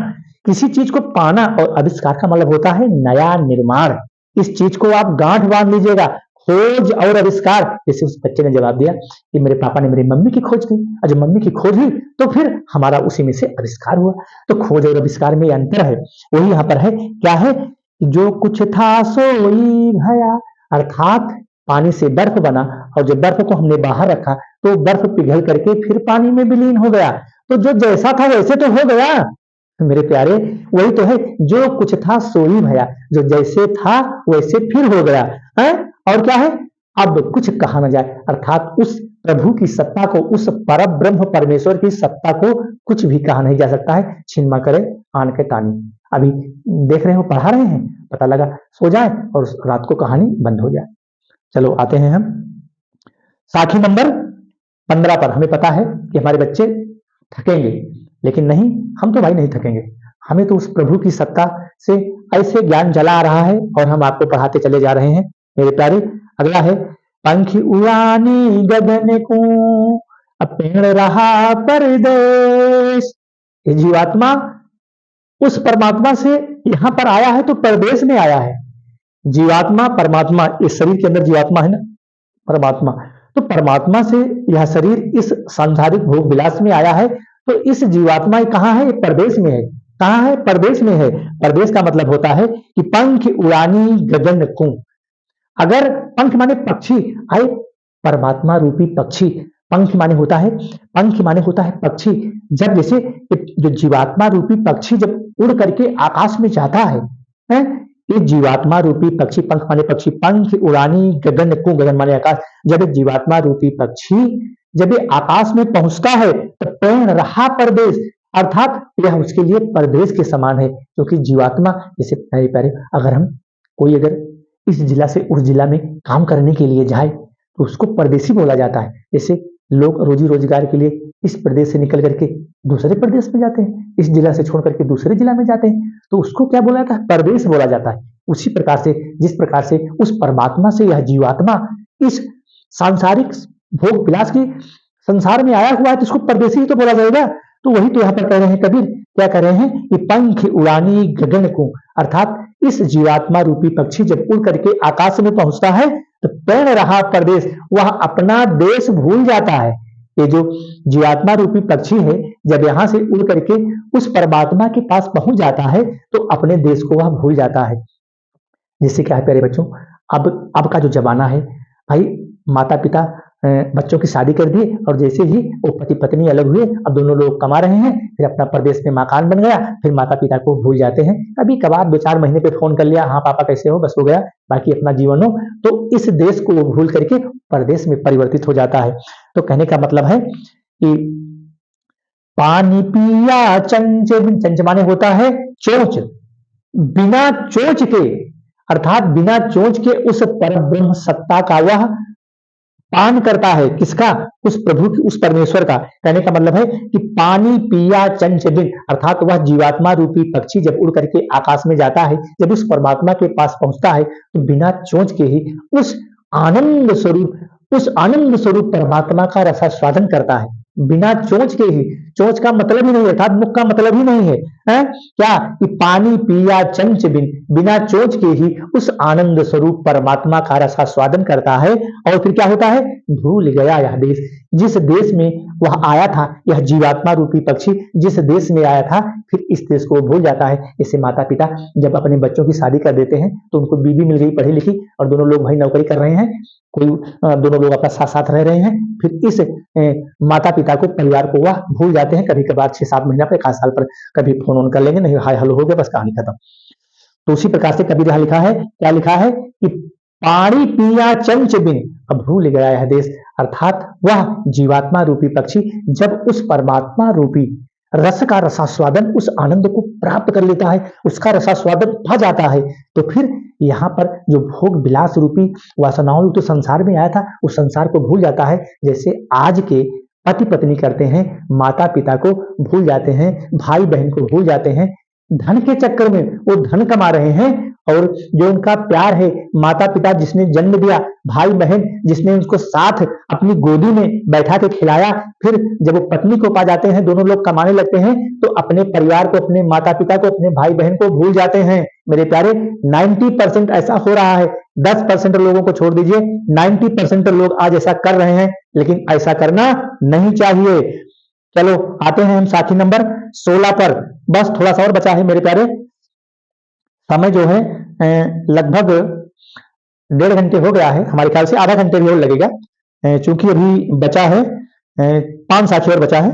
Speaker 1: किसी चीज को पाना, और आविष्कार का मतलब होता है नया निर्माण। इस चीज को आप गांठ बांध लीजिएगा, खोज और आविष्कार। जैसे उस बच्चे ने जवाब दिया कि मेरे पापा ने मेरी मम्मी की खोज की, और जब मम्मी की खोज हुई तो फिर हमारा उसी में से आविष्कार हुआ। तो खोज और आविष्कार में अंतर है, वही यहाँ पर है, क्या है, जो कुछ था सोई भया, अर्थात पानी से बर्फ बना, और जब बर्फ को हमने बाहर रखा तो बर्फ पिघल करके फिर पानी में विलीन हो गया। तो जो जैसा था वैसे तो हो गया मेरे प्यारे, वही तो है, जो कुछ था सोई भया, जो जैसे था वैसे फिर हो गया है। और क्या है, अब कुछ कहा न जाए, अर्थात उस प्रभु की सत्ता को, उस पर ब्रह्म परमेश्वर की सत्ता को कुछ भी कहा नहीं जा सकता है। छिन्मा करे आन के तानी, अभी देख रहे हो, पढ़ा रहे हैं, पता लगा सो जाए और रात को कहानी बंद हो जाए। चलो आते हैं हम साखी नंबर 15 पर। हमें पता है कि हमारे बच्चे थकेंगे, लेकिन नहीं, हम तो भाई नहीं थकेंगे, हमें तो उस प्रभु की सत्ता से ऐसे ज्ञान जला आ रहा है, और हम आपको पढ़ाते चले जा रहे हैं मेरे प्यारे। अगला है, पंखी उड़ानी गगन को, अब पेड़ रहा परदेश। ये जीवात्मा उस परमात्मा से यहां पर आया है तो परदेश में आया है। जीवात्मा परमात्मा, इस शरीर के अंदर जीवात्मा है ना, परमात्मा, तो परमात्मा से यह शरीर इस सांसारिक भोग विलास में आया है। तो इस जीवात्मा कहाँ है, परदेश में है। कहाँ है, परदेश में है। परदेश का मतलब होता है कि पंख उड़ानी गगन को। अगर पंख माने पक्षी, आए परमात्मा रूपी पक्षी, पंख माने होता है, पंख माने होता है पक्षी। जब जैसे जो जीवात्मा रूपी पक्षी जब उड़ करके आकाश में जाता है, ये जीवात्मा रूपी पक्षी, पंख माने पक्षी, पंख उड़ानी गगन को, गगन माने आकाश। जब एक जीवात्मा रूपी पक्षी जब ये आकाश में पहुंचता है तो पेड़ रहा परदेश, अर्थात यह उसके लिए परदेश के समान है। क्योंकि जीवात्मा, जैसे प्यारे, अगर हम कोई अगर इस जिला से उस जिला में काम करने के लिए जाए तो उसको परदेशी बोला जाता है। जैसे लोग रोजी रोजगार के लिए इस प्रदेश से निकल करके दूसरे प्रदेश में जाते हैं, इस जिला से छोड़ करके दूसरे जिला में जाते हैं, तो उसको क्या बोला जाता है, परदेश बोला जाता है। उसी प्रकार से, जिस प्रकार से उस परमात्मा से यह जीवात्मा इस सांसारिक भोग विलास की संसार में आया हुआ है, तो उसको परदेशी ही तो बोला जाएगा। तो वही तो यहाँ पर कह रहे हैं कबीर, क्या कह रहे हैं कि पंख उड़ानी गगन को, अर्थात इस जीवात्मा रूपी पक्षी जब उड़ करके आकाश में पहुंचता है तो पेड़ रहा परदेश, वह अपना देश भूल जाता है। ये जो जीवात्मा रूपी पक्षी है, जब यहां से उड़ करके उस परमात्मा के पास पहुंच जाता है तो अपने देश को वह भूल जाता है। जिससे क्या है प्यारे बच्चों, अब का जो जमाना है भाई, माता पिता बच्चों की शादी कर दी और जैसे ही वो पति पत्नी अलग हुए, अब दोनों लोग कमा रहे हैं, फिर अपना प्रदेश में मकान बन गया, फिर माता पिता को भूल जाते हैं। कभी कभार 2-4 महीने पे फोन कर लिया, हाँ पापा कैसे हो, बस हो गया, बाकी अपना जीवन हो। तो इस देश को वो भूल करके प्रदेश में परिवर्तित हो जाता है। तो कहने का मतलब है कि पानी पिया चंच, चंच माने होता है चोंच, बिना चोंच के अर्थात बिना चोंच के उस परब्रह्म सत्ता का वह पान करता है। किसका? उस प्रभु की, उस परमेश्वर का। कहने का मतलब है कि पानी पिया चंच बिन अर्थात वह जीवात्मा रूपी पक्षी जब उड़ करके आकाश में जाता है, जब उस परमात्मा के पास पहुंचता है, तो बिना चोंच के ही उस आनंद स्वरूप परमात्मा का रसास्वादन करता है, बिना चोंच के ही। चोंच का मतलब ही नहीं है, अर्थात मुख का मतलब ही नहीं है, क्या कि पानी पिया चंच बिन, बिना चोंच के ही उस आनंद स्वरूप परमात्मा का रसास्वादन करता है। और फिर क्या होता है? भूल गया यह देश, जिस देश में वह आया था, यह जीवात्मा रूपी पक्षी जिस देश में आया था, फिर इस देश को भूल जाता है। जैसे माता पिता जब अपने बच्चों की शादी कर देते हैं तो उनको बीवी मिल गई पढ़ी लिखी, और दोनों लोग भाई नौकरी कर रहे हैं, कोई दोनों लोग अपना साथ साथ रह रहे हैं, फिर इस माता पिता को, परिवार को वह भूल जाते हैं। कभी कभार 6-7 महीना पर, 1 साल पर कभी फोन ऑन कर लेंगे, नहीं हाय हेलो हो गया, बस कहानी खत्म। तो उसी प्रकार से कबीर यहाँ लिखा है, क्या लिखा है कि पानी पिया चंच बिन, अब भूल गया यह देश, अर्थात वह जीवात्मा रूपी पक्षी जब उस परमात्मा रूपी रस का रसास्वादन, उस आनंद को प्राप्त कर लेता है, उसका रसास्वादन पा जाता है, तो फिर यहाँ पर जो भोग विलास रूपी वासनाओं तो संसार में आया था, उस संसार को भूल जाता है। जैसे आज के पति पत्नी करते हैं, माता पिता को भूल जाते हैं, भाई बहन को भूल जाते हैं, धन के चक्कर में वो धन कमा रहे हैं, और जो उनका प्यार है, माता पिता जिसने जन्म दिया, भाई बहन जिसने उनको साथ अपनी गोदी में बैठा के खिलाया, फिर जब वो पत्नी को पा जाते हैं, दोनों लोग कमाने लगते हैं, तो अपने परिवार को, अपने माता पिता को, अपने भाई बहन को भूल जाते हैं। मेरे प्यारे 90% ऐसा हो रहा है, 10% लोगों को छोड़ दीजिए, 90% लोग आज ऐसा कर रहे हैं, लेकिन ऐसा करना नहीं चाहिए। चलो आते हैं हम साथी नंबर 16 पर। बस थोड़ा सा और बचा है मेरे प्यारे, समय जो है लगभग 1.5 घंटे हो गया है, हमारे ख्याल से आधा घंटे भी और लगेगा, चूंकि अभी बचा है 5 साथी और बचा है,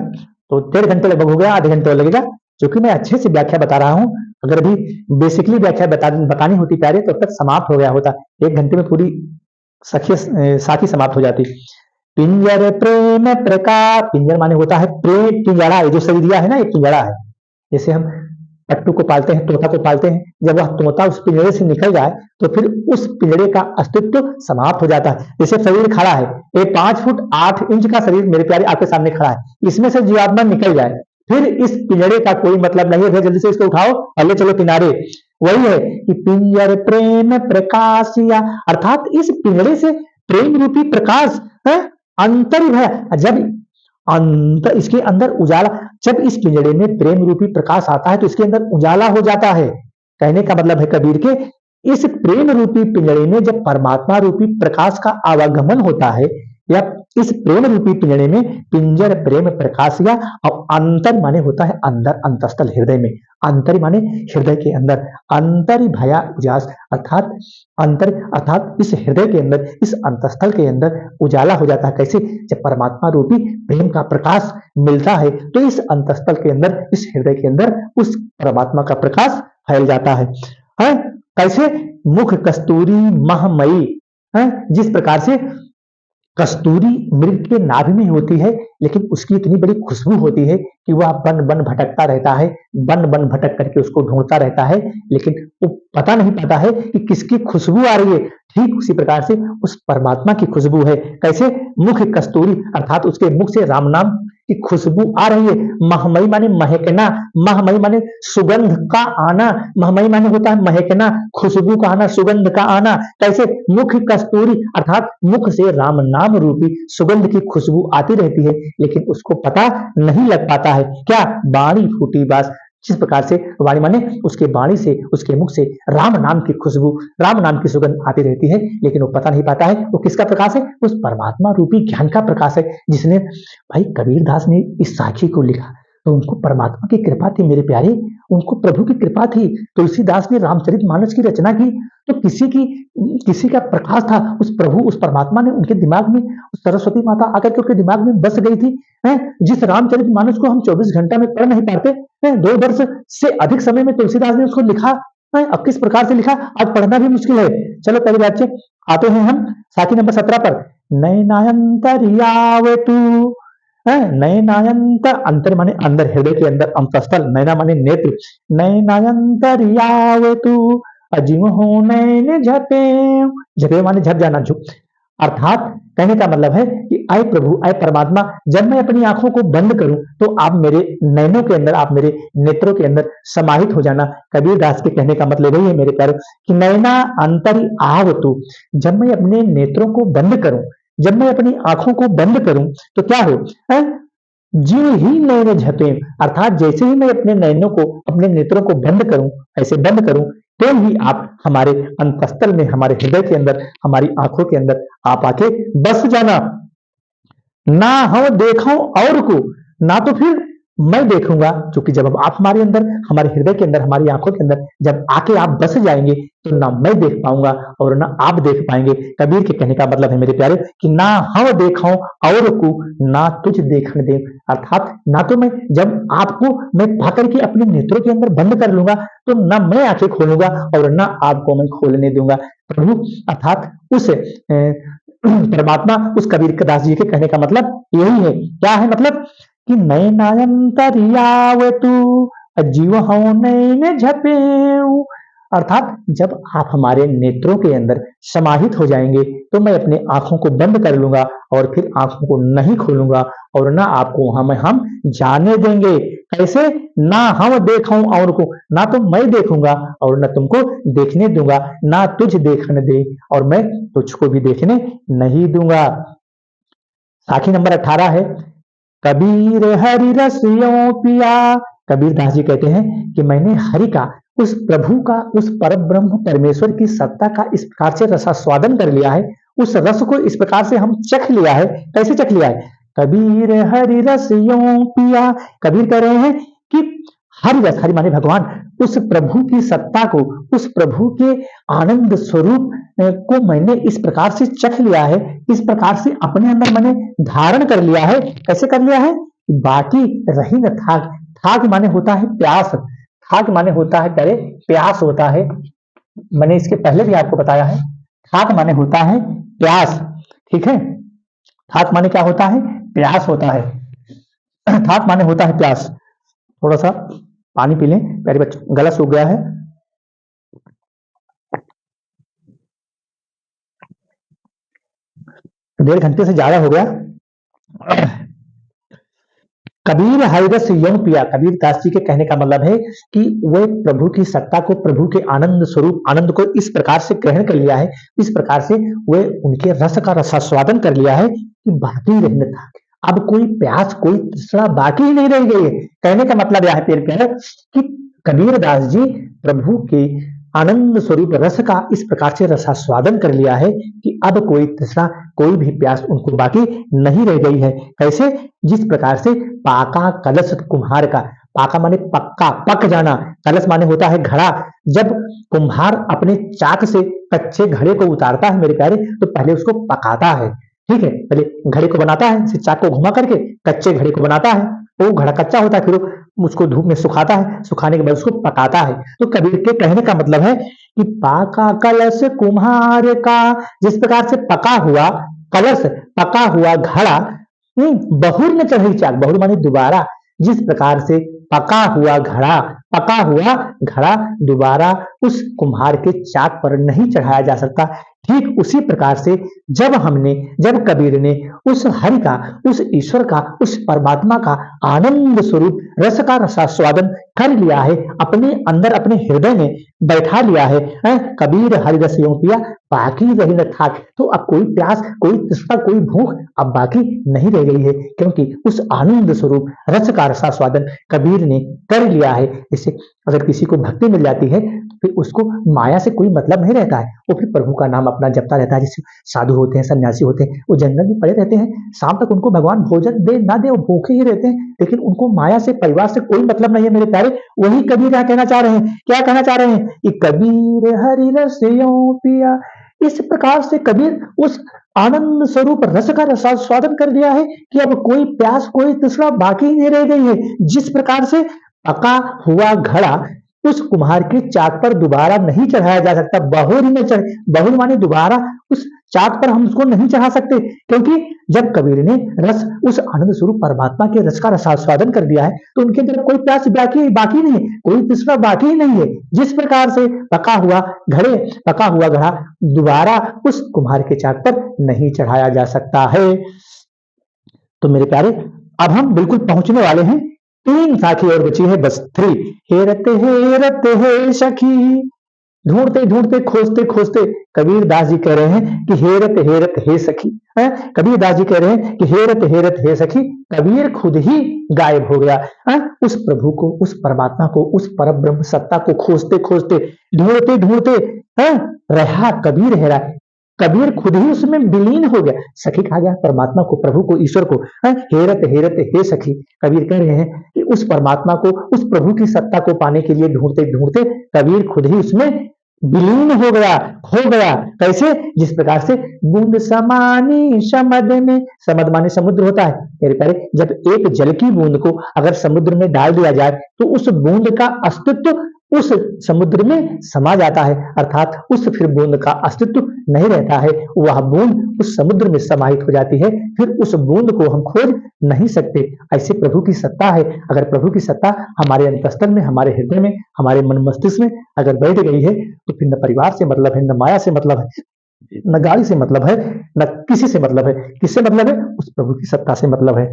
Speaker 1: तो 1.5 घंटे लगभग हो गया, आधे घंटे और लगेगा। क्योंकि मैं अच्छे से व्याख्या बता रहा हूं, अगर अभी बेसिकली व्याख्या बतानी होती प्यारे तो अब तक समाप्त हो गया होता, 1 घंटे में पूरी साथी समाप्त हो जाती। पिंजर प्रेम प्रकाश, पिंजर माने होता है प्रेम, पिंजड़ा, ये जो शरीर दिया है ना, ये पिंजड़ा है। जैसे हम पट्टू को पालते हैं, तोता को पालते हैं, जब वह तोता उस पिंजरे से निकल जाए तो फिर उस पिंजरे का अस्तित्व समाप्त हो जाता है। जैसे शरीर खड़ा है, ये 5 फुट 8 इंच का शरीर मेरे प्यारे आपके सामने खड़ा है, इसमें से जीवात्मा निकल जाए, फिर इस पिंजरे का कोई मतलब नहीं है, जल्दी से इसको उठाओ और ले चलो किनारे। वही है कि पिंजर प्रेम प्रकाशिया, अर्थात इस पिंजरे से प्रेम रूपी प्रकाश है, अंतर है। जब अंतर, इसके अंदर उजाला, जब इस पिंजड़े में प्रेम रूपी प्रकाश आता है तो इसके अंदर उजाला हो जाता है। कहने का मतलब है कबीर के, इस प्रेम रूपी पिंजड़े में जब परमात्मा रूपी प्रकाश का आवागमन होता है, या इस प्रेम रूपी पिंजड़े में पिंजर प्रेम प्रकाश, या और अंतर माने होता है अंदर, अंतस्थल हृदय में, अंतर माने हृदय के अंदर, अंतरि भया उजास, अर्थात अंतर, अर्थात इस हृदय के अंदर, इस अंतस्थल के अंदर उजाला हो जाता है। कैसे? जब परमात्मा रूपी प्रेम का प्रकाश मिलता है तो इस अंतस्थल के अंदर, इस हृदय के अंदर उस परमात्मा का प्रकाश फैल जाता है। कैसे? मुख कस्तूरी महमयी, जिस प्रकार से कस्तूरी मृग के नाभि में होती है, लेकिन उसकी इतनी बड़ी खुशबू होती है कि वह बन बन भटकता रहता है, बन बन भटक करके उसको ढूंढता रहता है, लेकिन वो पता नहीं पाता है कि किसकी खुशबू आ रही है। ठीक उसी प्रकार से उस परमात्मा की खुशबू है। कैसे? मुख कस्तूरी, अर्थात उसके मुख से राम नाम की खुशबू आ रही है। महमयी माने महकना, महमयी माने सुगंध का आना, महमयी माने होता है महकना, खुशबू का आना, सुगंध का आना। कैसे? मुख कस्तूरी, अर्थात मुख से राम नाम रूपी सुगंध की खुशबू आती रहती है, लेकिन उसको पता नहीं लग पाता है। क्या? बाणी फूटी बास, जिस प्रकार से वाणी माने उसके वाणी से, उसके मुख से राम नाम की खुशबू, राम नाम की सुगंध आती रहती है, लेकिन वो पता नहीं पाता है वो किसका प्रकाश है, उस परमात्मा रूपी ज्ञान का प्रकाश है, जिसने भाई कबीरदास ने इस साखी को लिखा। तो उनको परमात्मा की कृपा थी मेरे प्यारे, उनको प्रभु की कृपा थी। तुलसीदास ने रामचरितमानस की रचना की तो किसी का प्रकाश था, उस प्रभु उस परमात्मा ने उनके दिमाग में, उस सरस्वती माता आकर के उनके दिमाग में बस गई थी। जिस रामचरितमानस को हम 24 घंटा में पढ़ नहीं पाते, 2 वर्ष से अधिक समय में तुलसीदास ने उसको लिखा। अब किस प्रकार से लिखा, आज पढ़ना भी मुश्किल है। चलो पहली बात से आते हैं हम साथी नंबर 17 पर। नयनायंतर्यावे तू, नयनायंतर, अंतर माने अंदर, हृदय के अंदर, अंतस्थल, नयना माने नेत्र, नयनायंतर्यावे तू अजीव हो नैन झपे, झपे माने झप जाना, झुक। अर्थात कहने का मतलब है कि आए प्रभु, आए परमात्मा, जब मैं अपनी आंखों को बंद करूं तो आप मेरे नैनों के अंदर, आप मेरे नेत्रों के अंदर समाहित हो जाना। कबीर दास के कहने का मतलब यही है मेरे प्यारे कि नैना अंतर आव तू, जब मैं अपने नेत्रों को बंद करूं, जब मैं अपनी आंखों को बंद करूं तो क्या हो, जीव ही नैन झपे, अर्थात जैसे ही मैं अपने नैनों को, अपने नेत्रों को बंद करूं, ऐसे बंद करूं, तो ही आप हमारे अंतस्थल में, हमारे हृदय के अंदर, हमारी आंखों के अंदर आप आके बस जाना। ना हम देखो और को, ना तो फिर मैं देखूंगा, क्योंकि जब आप हमारे अंदर, हमारे हृदय के अंदर, हमारी आंखों के अंदर जब आके आप बस जाएंगे तो ना मैं देख पाऊंगा और ना आप देख पाएंगे। कबीर के कहने का मतलब है मेरे प्यारे कि ना हम देखो और को, ना तुझ देखने दे, अर्थात ना तो मैं, जब आपको मैं पाकर के अपने नेत्रों के अंदर बंद कर लूंगा तो ना मैं आंखें खोलूंगा और ना आपको मैं खोलने दूंगा। प्रभु अर्थात उस परमात्मा, उस कबीर दास जी के कहने का मतलब यही है। क्या है मतलब कि नयनायंतर्यावे तू अजीव हो नैन झपेऊ, अर्थात जब आप हमारे नेत्रों के अंदर समाहित हो जाएंगे तो मैं अपने आंखों को बंद कर लूंगा और फिर आंखों को नहीं खोलूंगा और ना आपको हम जाने देंगे। कैसे, ना हम देखूं और को, ना तो मैं देखूंगा और ना तुमको देखने दूंगा, ना तुझ देखने दे और मैं तुझको भी देखने नहीं दूंगा। साखी नंबर 18 है। कबीर हरि रसियों पिया, कबीर दास जी कहते हैं कि मैंने हरि का, उस प्रभु का, उस परब्रह्म परमेश्वर की सत्ता का इस प्रकार से रसास्वादन कर लिया है, उस रस को इस प्रकार से हम चख लिया है। कैसे चख लिया है, कबीर हरि रसियों पिया, कबीर कह रहे हैं कि हरि रस, हरि माने भगवान, उस प्रभु की सत्ता को, उस प्रभु के आनंद स्वरूप को मैंने इस प्रकार से चख लिया है, इस प्रकार से अपने अंदर मैंने धारण कर लिया है। कैसे कर लिया है, बाकी रही न थाक, थाक माने होता है प्यास, थाक माने होता है करे प्यास होता है, मैंने इसके पहले भी आपको बताया है, थाक माने होता है प्यास, ठीक है। थाक माने क्या होता है, प्यास होता है, थाक माने होता है प्यास। थोड़ा सा पानी पी लें प्यारे बच्चों, गला सूख गया है। डेढ़ घंटे से ज्यादा हो गया। कबीर हरिरस यम पिया, कबीर दास जी के कहने का मतलब है कि वे प्रभु की सत्ता को, प्रभु के आनंद स्वरूप आनंद को इस प्रकार से ग्रहण कर लिया है, इस प्रकार से वे उनके रस का रसास्वादन कर लिया है कि बाकी रहने था, अब कोई प्यास, कोई तृष्णा बाकी ही नहीं रह गई है। कहने का मतलब यह है प्यारे प्यारे कि कबीर दास जी प्रभु के आनंद स्वरूप रस का इस प्रकार से रसास्वादन कर लिया है कि अब कोई तृष्णा, कोई भी प्यास उनको बाकी नहीं रह गई है। कैसे, जिस प्रकार से पाका कलश कुम्हार का, पाका माने पक्का, पक जाना, कलश माने होता है घड़ा, जब कुम्हार अपने चाक से कच्चे घड़े को उतारता है मेरे प्यारे तो पहले उसको पकाता है, ठीक है, पहले घड़े को बनाता है, फिर चाक को घुमा करके कच्चे घड़े को बनाता है, वो घड़ा कच्चा होता है, फिर उसको धूप में सुखाता है, सुखाने के बाद उसको पकाता है। तो कबीर के कहने का मतलब है कि पाका कलश कुम्हार का, जिस प्रकार से पका हुआ कलश, पका हुआ घड़ा, बहुर न चढ़ी चाक, बहुर माने दोबारा, जिस प्रकार से पका हुआ घड़ा, पका हुआ घड़ा दोबारा उस कुम्हार के चाक पर नहीं चढ़ाया जा सकता, ठीक उसी प्रकार से जब कबीर ने उस हरि का, उस ईश्वर का, उस परमात्मा का आनंद स्वरूप रस का रसास्वादन कर लिया है, अपने अंदर, अपने हृदय में बैठा लिया है, कबीर हरि रस यूं पिया बाकी रही न था, तो अब कोई प्यास, कोई तृष्णा, कोई भूख अब बाकी नहीं रह गई है, क्योंकि उस आनंद स्वरूप रस का रसास्वादन कबीर ने कर लिया है। इससे अगर किसी को भक्ति मिल जाती है तो फिर उसको माया से कोई मतलब नहीं रहता है, वो फिर प्रभु का नाम अपना जपता रहता है। जैसे साधु होते हैं, सन्यासी होते हैं, वो जंगल में पड़े रहते हैं, शाम तक उनको भगवान भोजन दे ना दे वो भूखे ही रहते हैं, लेकिन उनको माया से, परिवार से कोई मतलब नहीं है मेरे प्यारे। वही कबीर यहाँ कहना चाह रहे हैं, क्या कहना चाह रहे हैं कि कबीर हरि रस यों पिया। इस प्रकार से कबीर उस आनंद स्वरूप रस का रसास्वादन कर दिया है कि अब कोई प्यास, कोई तृष्णा बाकी नहीं रह गई है। जिस प्रकार से पका हुआ घड़ा उस कुम्हार की चाक पर दोबारा नहीं चढ़ाया जा सकता, बहुर में चढ़, बहुर माने दोबारा उस चाक पर हम उसको नहीं चढ़ा सकते, क्योंकि जब कबीर ने रस, उस आनंद स्वरूप परमात्मा के रस का रसास्वादन कर दिया है तो उनके अंदर कोई प्यास बाकी नहीं है, कोई तृष्णा बाकी नहीं है। जिस प्रकार से पका हुआ घड़ा दोबारा उस कुम्हार के चाक पर नहीं चढ़ाया जा सकता है। तो मेरे प्यारे, अब हम बिल्कुल पहुंचने वाले हैं, 3 साखी और बची है, बस 3। हेरत हे सखी, ढूंढते ढूंढते, खोजते खोजते कबीर दास जी कह रहे हैं कि हेरत हे सखी। कबीर दास जी कह रहे हैं कि हेरत हे सखी। कबीर खुद ही गायब हो गया। उस प्रभु को, उस परमात्मा को, उस परम ब्रह्म सत्ता को खोजते खोजते, ढूंढते ढूंढते रहा कबीर हेरा। कबीर खुद ही उसमें विलीन हो गया। सखी कहा गया परमात्मा को, प्रभु को, ईश्वर को। हेरत हे सखी। कबीर कह रहे हैं कि उस परमात्मा को, उस प्रभु की सत्ता को पाने के लिए ढूंढते ढूंढते कबीर खुद ही उसमें विलीन हो गया, खो गया। कैसे? जिस प्रकार से बूंद समानी समद में, समद माने समुद्र होता है मेरे प्यारे। जब एक जल की बूंद को अगर समुद्र में डाल दिया जाए तो उस बूंद का अस्तित्व उस समुद्र में समा जाता है, अर्थात उस फिर बूंद का अस्तित्व नहीं रहता है, वह बूंद उस समुद्र में समाहित हो जाती है, फिर उस बूंद को हम खोज नहीं सकते। ऐसे प्रभु की सत्ता है। अगर प्रभु की सत्ता हमारे अंतःस्थल में, हमारे हृदय में, हमारे मन मस्तिष्क में अगर बैठ गई है तो फिर न परिवार से मतलब है, न माया से मतलब है, न गाड़ी से मतलब है, न किसी से मतलब है। किससे मतलब है? उस प्रभु की सत्ता से मतलब है।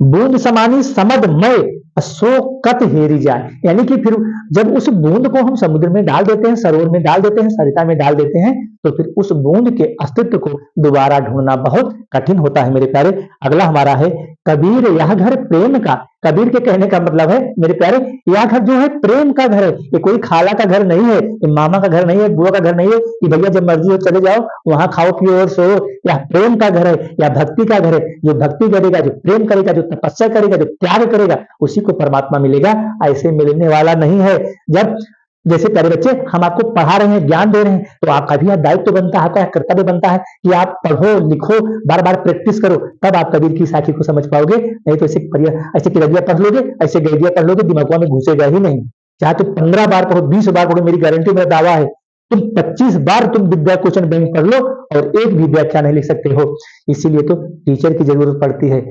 Speaker 1: बूंद समानी समद मय सो कत हेरी जाए, यानी कि फिर जब उस बूंद को हम समुद्र में डाल देते हैं, सरोवर में डाल देते हैं, सरिता में डाल देते हैं, तो फिर उस बूंद के अस्तित्व को दोबारा ढूंढना बहुत कठिन होता है मेरे प्यारे। अगला हमारा है कबीर यह घर प्रेम का। कबीर के कहने का मतलब है मेरे प्यारे, यह घर जो है प्रेम का घर है। ये कोई खाला का घर नहीं है, ये मामा का घर नहीं है, बुआ का घर नहीं है कि भैया जब मर्जी हो चले जाओ वहां खाओ पियो और सो। यह प्रेम का घर है, यह भक्ति का घर है। जो भक्ति करेगा, जो प्रेम करेगा, जो तपस्या करेगा, जो त्याग करेगा, उसी को परमात्मा मिलेगा, ऐसे मिलने वाला नहीं है। जब जैसे प्यारे बच्चे हम आपको पढ़ा रहे हैं, ज्ञान दे रहे हैं, तो आपका भी दायित्व बनता है, आपका कर्तव्य बनता है कि आप पढ़ो, लिखो, बार बार प्रैक्टिस करो, तब आप कबीर की साखी को समझ पाओगे। नहीं तो ऐसे किरदिया पढ़ लोगे, ऐसे गैदिया पढ़ लोगे, दिमागवा में घुसेगा ही नहीं। चाहे तुम 15 बार पढ़ो, 20 बार पढ़ो, मेरी गारंटी, मेरा दावा है, तुम 25 बार तुम विद्या क्वेश्चन बैंक पढ़ लो और एक भी व्याख्या नहीं लिख सकते हो। इसीलिए तो टीचर की जरूरत पड़ती है,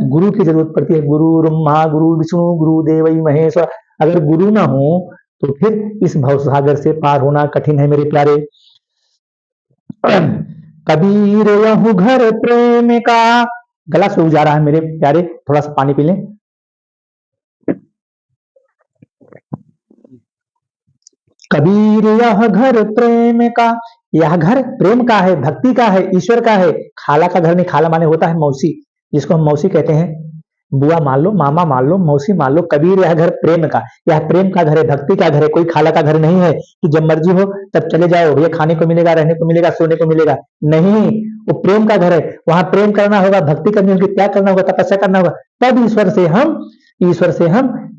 Speaker 1: गुरु की जरूरत पड़ती है। गुरु ब्रह्मा गुरु विष्णु गुरु देवई महेश्वर। अगर गुरु ना हो तो फिर इस भवसागर से पार होना कठिन है मेरे प्यारे। कबीर यहु घर प्रेम का, गला सूख जा रहा है मेरे प्यारे, थोड़ा सा पानी पी लें। कबीर यह घर प्रेम का, यह घर प्रेम का है, भक्ति का है, ईश्वर का है। खाला का घर नहीं, खाला माने होता है मौसी, जिसको हम मौसी कहते हैं। बुआ मान लो, मामा मान लो, मौसी मान लो। कबीर यह घर प्रेम का, यह प्रेम का घर है, भक्ति का घर है, कोई खाला का घर नहीं है कि जब मर्जी हो तब चले जाओ, ये खाने को मिलेगा, रहने को मिलेगा, सोने को मिलेगा। नहीं, वो प्रेम का घर है। वहां प्रेम करना होगा, भक्ति करनी होगी, त्याग करना होगा, तपस्या करना होगा, तब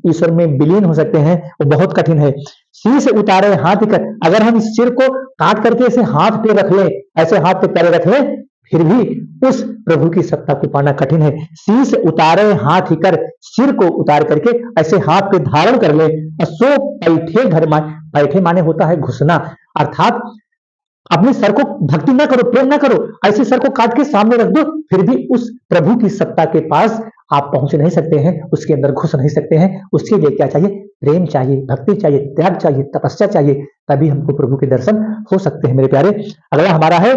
Speaker 1: ईश्वर में विलीन हो सकते हैं। वो बहुत कठिन है। शीश उतारे हाथ कर, अगर हम इस सिर को काट करके ऐसे हाथ पे रख लें, ऐसे हाथ पे पैरे रख लें, फिर भी उस प्रभु की सत्ता को पाना कठिन है। शीश उतारे हाथ ही कर, सिर को उतार करके ऐसे हाथ पे धारण कर ले। सो पैठे घर माने, पैठे माने होता है घुसना, अर्थात अपने सर को भक्ति ना करो, प्रेम ना करो, ऐसे सर को काट के सामने रख दो, फिर भी उस प्रभु की सत्ता के पास आप पहुंच नहीं सकते हैं, उसके अंदर घुस नहीं सकते हैं। उसके लिए क्या चाहिए? प्रेम चाहिए, भक्ति चाहिए, त्याग चाहिए, तपस्या चाहिए, तभी हमको प्रभु के दर्शन हो सकते हैं मेरे प्यारे। अगला हमारा है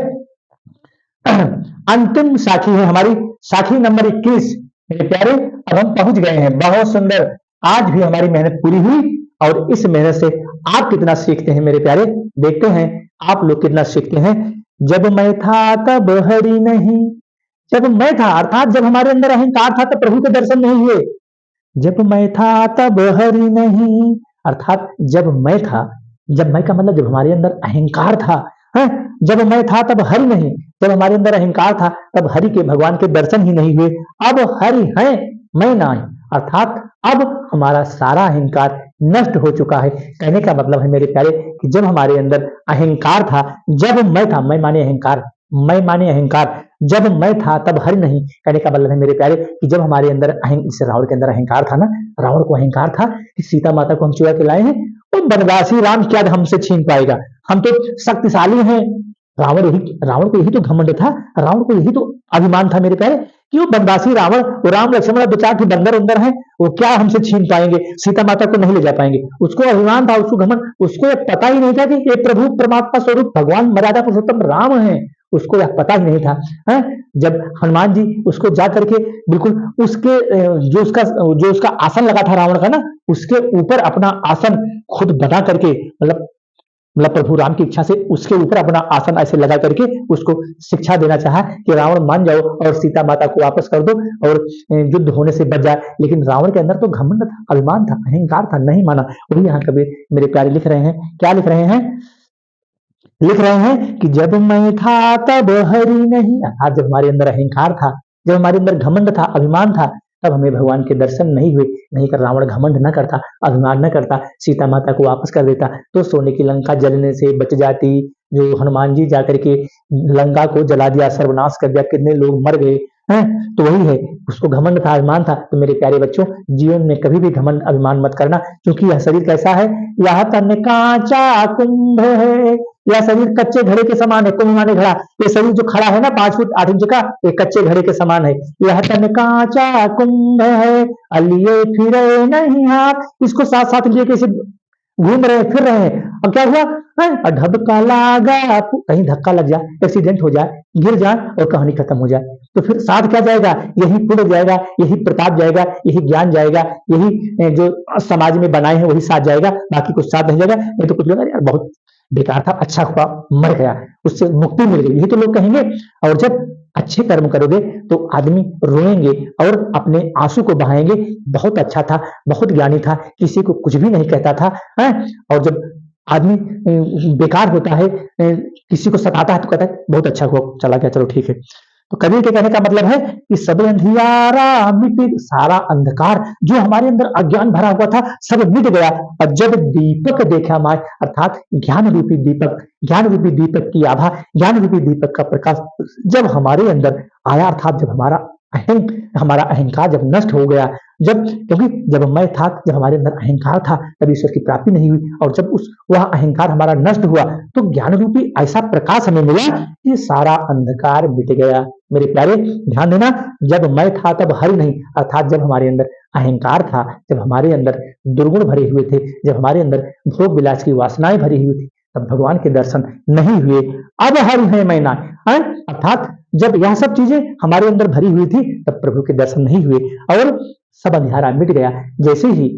Speaker 1: अंतिम साखी है हमारी, साखी नंबर 21 मेरे प्यारे। अब हम पहुंच गए हैं, बहुत सुंदर। आज भी हमारी मेहनत पूरी हुई और इस मेहनत से आप कितना सीखते हैं मेरे प्यारे, देखते हैं आप लोग कितना सीखते हैं। जब मैं था तब हरि नहीं, जब मैं था अर्थात जब हमारे अंदर अहंकार था तब प्रभु के दर्शन नहीं हुए। जब मैं था तब हरि नहीं, अर्थात जब मैं था, जब मैं का मतलब जब हमारे अंदर अहंकार था, है? जब मैं था तब हरि नहीं, जब हमारे अंदर अहंकार था तब हरि के, भगवान के दर्शन ही नहीं हुए। अब हरि हैं, मैं नाय, अर्थात अब हमारा सारा अहंकार नष्ट हो चुका है। कहने का मतलब है मेरे प्यारे कि जब हमारे अंदर अहंकार था, जब मैं था, मैं माने अहंकार, मैं माने अहंकार, जब मैं था तब हरि नहीं। कहने का मतलब है मेरे प्यारे कि जब हमारे अंदर जैसे रावण के अंदर अहंकार था ना, रावण को अहंकार था कि सीता माता को हम चुरा के लाए हैं, तो बनवासी राम क्या हमसे छीन पाएगा, हम तो शक्तिशाली हैं। रावण को यही तो घमंड था, रावण को यही तो अभिमान था मेरे प्यारे कि वो बनवासी रावण, वो राम लक्ष्मण दो चार बंदर उंदर हैं, वो क्या हमसे छीन पाएंगे, सीता माता को नहीं ले जा पाएंगे। उसको अभिमान था, उसको घमंड, उसको यह पता ही नहीं था कि ये प्रभु परमात्मा स्वरूप भगवान मर्यादा पुरुषोत्तम राम है, उसको यह पता ही नहीं था। है? जब हनुमान जी उसको जा करके बिल्कुल उसके जो उसका आसन लगा था रावण का ना, उसके ऊपर अपना आसन खुद बना करके, मतलब प्रभु राम की इच्छा से उसके ऊपर अपना आसन ऐसे लगा करके उसको शिक्षा देना चाहा कि रावण मान जाओ और सीता माता को वापस कर दो और युद्ध होने से बच जाए। लेकिन रावण के अंदर तो घमंड था, अभिमान था, अहंकार था, नहीं माना। वही यहाँ कभी मेरे प्यारे लिख रहे हैं, क्या लिख रहे हैं, लिख रहे हैं कि जब मैं था तब हरि नहीं, अर्थात जब हमारे अंदर अहंकार था, जब हमारे अंदर घमंड था, अभिमान था, तब हमें भगवान के दर्शन नहीं हुए। नहीं कर रावण घमंड न करता, अभिमान न करता, सीता माता को वापस कर देता तो सोने की लंका जलने से बच जाती। जो हनुमान जी जाकर के लंका को जला दिया, सर्वनाश कर दिया, कितने लोग मर गए हैं। तो वही है, उसको घमंड था, अभिमान था। तो मेरे प्यारे बच्चों, जीवन में कभी भी घमंड अभिमान मत करना, क्योंकि यह शरीर कैसा है, यह तन कांचा कुंभ है, यह शरीर कच्चे घड़े के समान है। कुंभ माने घड़ा, ये शरीर जो खड़ा है ना 5 फुट 8 इंच का, ये कच्चे घड़े के समान है। यह तन कांचा कुंभ है, अलिए फिरे नहीं हाथ, इसको साथ साथ लिए कैसे घूम रहे फिर रहे हैं। अब क्या हुआ है, और ढबका लागा, कहीं धक्का लग जाए, एक्सीडेंट हो जाए, गिर जाए और कहानी खत्म हो जाए, तो फिर साथ क्या जाएगा, यही पुण्य जाएगा, यही प्रताप जाएगा, यही ज्ञान जाएगा, यही जो समाज में बनाए हैं वही साथ जाएगा, बाकी कुछ साथ नहीं जाएगा। नहीं तो कुछ लोग यार बहुत बेकार था, अच्छा हुआ मर गया, उससे मुक्ति मिल गई, यही तो लोग कहेंगे। और जब अच्छे कर्म करोगे तो आदमी रोएंगे और अपने आंसू को बहाएंगे, बहुत अच्छा था, बहुत ज्ञानी था, किसी को कुछ भी नहीं कहता था। है? और जब आदमी बेकार होता है, किसी को सताता है तो कहता है बहुत अच्छा हुआ चला गया, चलो ठीक है। तो कबीर के कहने का मतलब है कि सब अंधियारा मिट, सारा अंधकार जो हमारे अंदर अज्ञान भरा हुआ था सब मिट गया। और जब दीपक देखा माय, अर्थात ज्ञान रूपी दीपक, ज्ञान रूपी दीपक की आभा, ज्ञान रूपी दीपक का प्रकाश जब हमारे अंदर आया, अर्थात जब हमारा अहंकार जब नष्ट हो गया, क्योंकि जब मैं था, जब हमारे अंदर अहंकार था तब ईश्वर की प्राप्ति नहीं हुई, और जब वह अहंकार हमारा नष्ट हुआ तो ज्ञान रूपी ऐसा प्रकाश हमें मिला कि सारा अंधकार मिट गया। मेरे प्यारे ध्यान देना, जब मैं था तब हरि नहीं, अर्थात जब हमारे अंदर अहंकार था, जब हमारे अंदर दुर्गुण भरे हुए थे, जब हमारे अंदर भोग विलास की वासनाएं भरी हुई थी, तब भगवान के दर्शन नहीं हुए। अब हरि है मैं ना, अर्थात जब यह सब चीजें हमारे अंदर भरी हुई थी तब प्रभु के दर्शन नहीं हुए और सब अंधियारा मिट गया। जैसे ही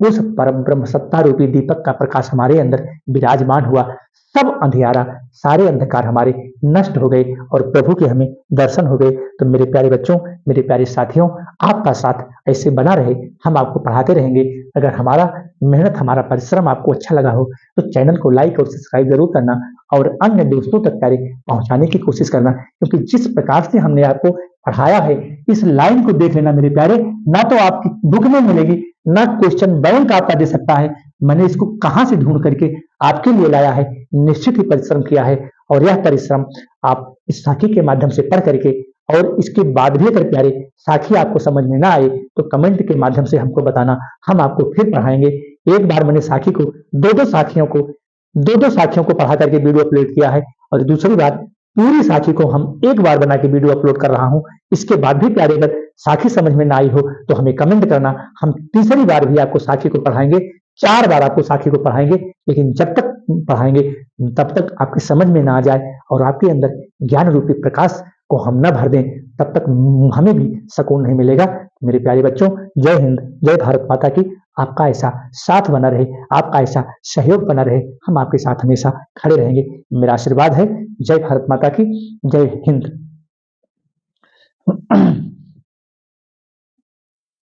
Speaker 1: उस परम ब्रह्म सत्ता रूपी दीपक का प्रकाश हमारे अंदर विराजमान हुआ, सब अंधियारा, सारे अंधकार हमारे नष्ट हो गए और प्रभु के हमें दर्शन हो गए। तो मेरे प्यारे बच्चों, मेरे प्यारे साथियों, आपका साथ ऐसे बना रहे, हम आपको पढ़ाते रहेंगे। अगर हमारा मेहनत, हमारा परिश्रम आपको अच्छा लगा हो तो चैनल को लाइक और सब्सक्राइब जरूर करना और अन्य दोस्तों तक कार्य पहुंचाने की कोशिश करना, क्योंकि जिस प्रकार से हमने आपको पढ़ाया है, इस लाइन को देख लेना मेरे प्यारे, ना तो आपकी बुक में मिलेगी, ना क्वेश्चन बैंक आपका दे सकता है। मैंने इसको कहां से ढूंढ करके आपके लिए लाया है, निश्चित ही परिश्रम किया है। और यह परिश्रम आप इस साखी के माध्यम से पढ़ करके, और इसके बाद भी अगर प्यारे साखी आपको समझ में ना आए तो कमेंट के माध्यम से हमको बताना, हम आपको फिर पढ़ाएंगे। एक बार मैंने साखी को दो दो साखियों को पढ़ा करके वीडियो अपलोड किया है, और दूसरी बात पूरी साखी को हम एक बार बना के वीडियो अपलोड कर रहा हूं। इसके बाद भी प्यारे अगर साखी समझ में ना आई हो तो हमें कमेंट करना, हम तीसरी बार भी आपको साखी को पढ़ाएंगे, 4 बार आपको साखी को पढ़ाएंगे। लेकिन जब तक पढ़ाएंगे तब तक आपकी समझ में ना आ जाए और आपके अंदर ज्ञान रूपी प्रकाश को हम न भर दें, तब तक हमें भी सुकून नहीं मिलेगा। मेरे प्यारे बच्चों, जय हिंद, जय भारत माता की। आपका ऐसा साथ बना रहे, आपका ऐसा सहयोग बना रहे, हम आपके साथ हमेशा खड़े रहेंगे, मेरा आशीर्वाद है। जय भारत माता की, जय हिंद।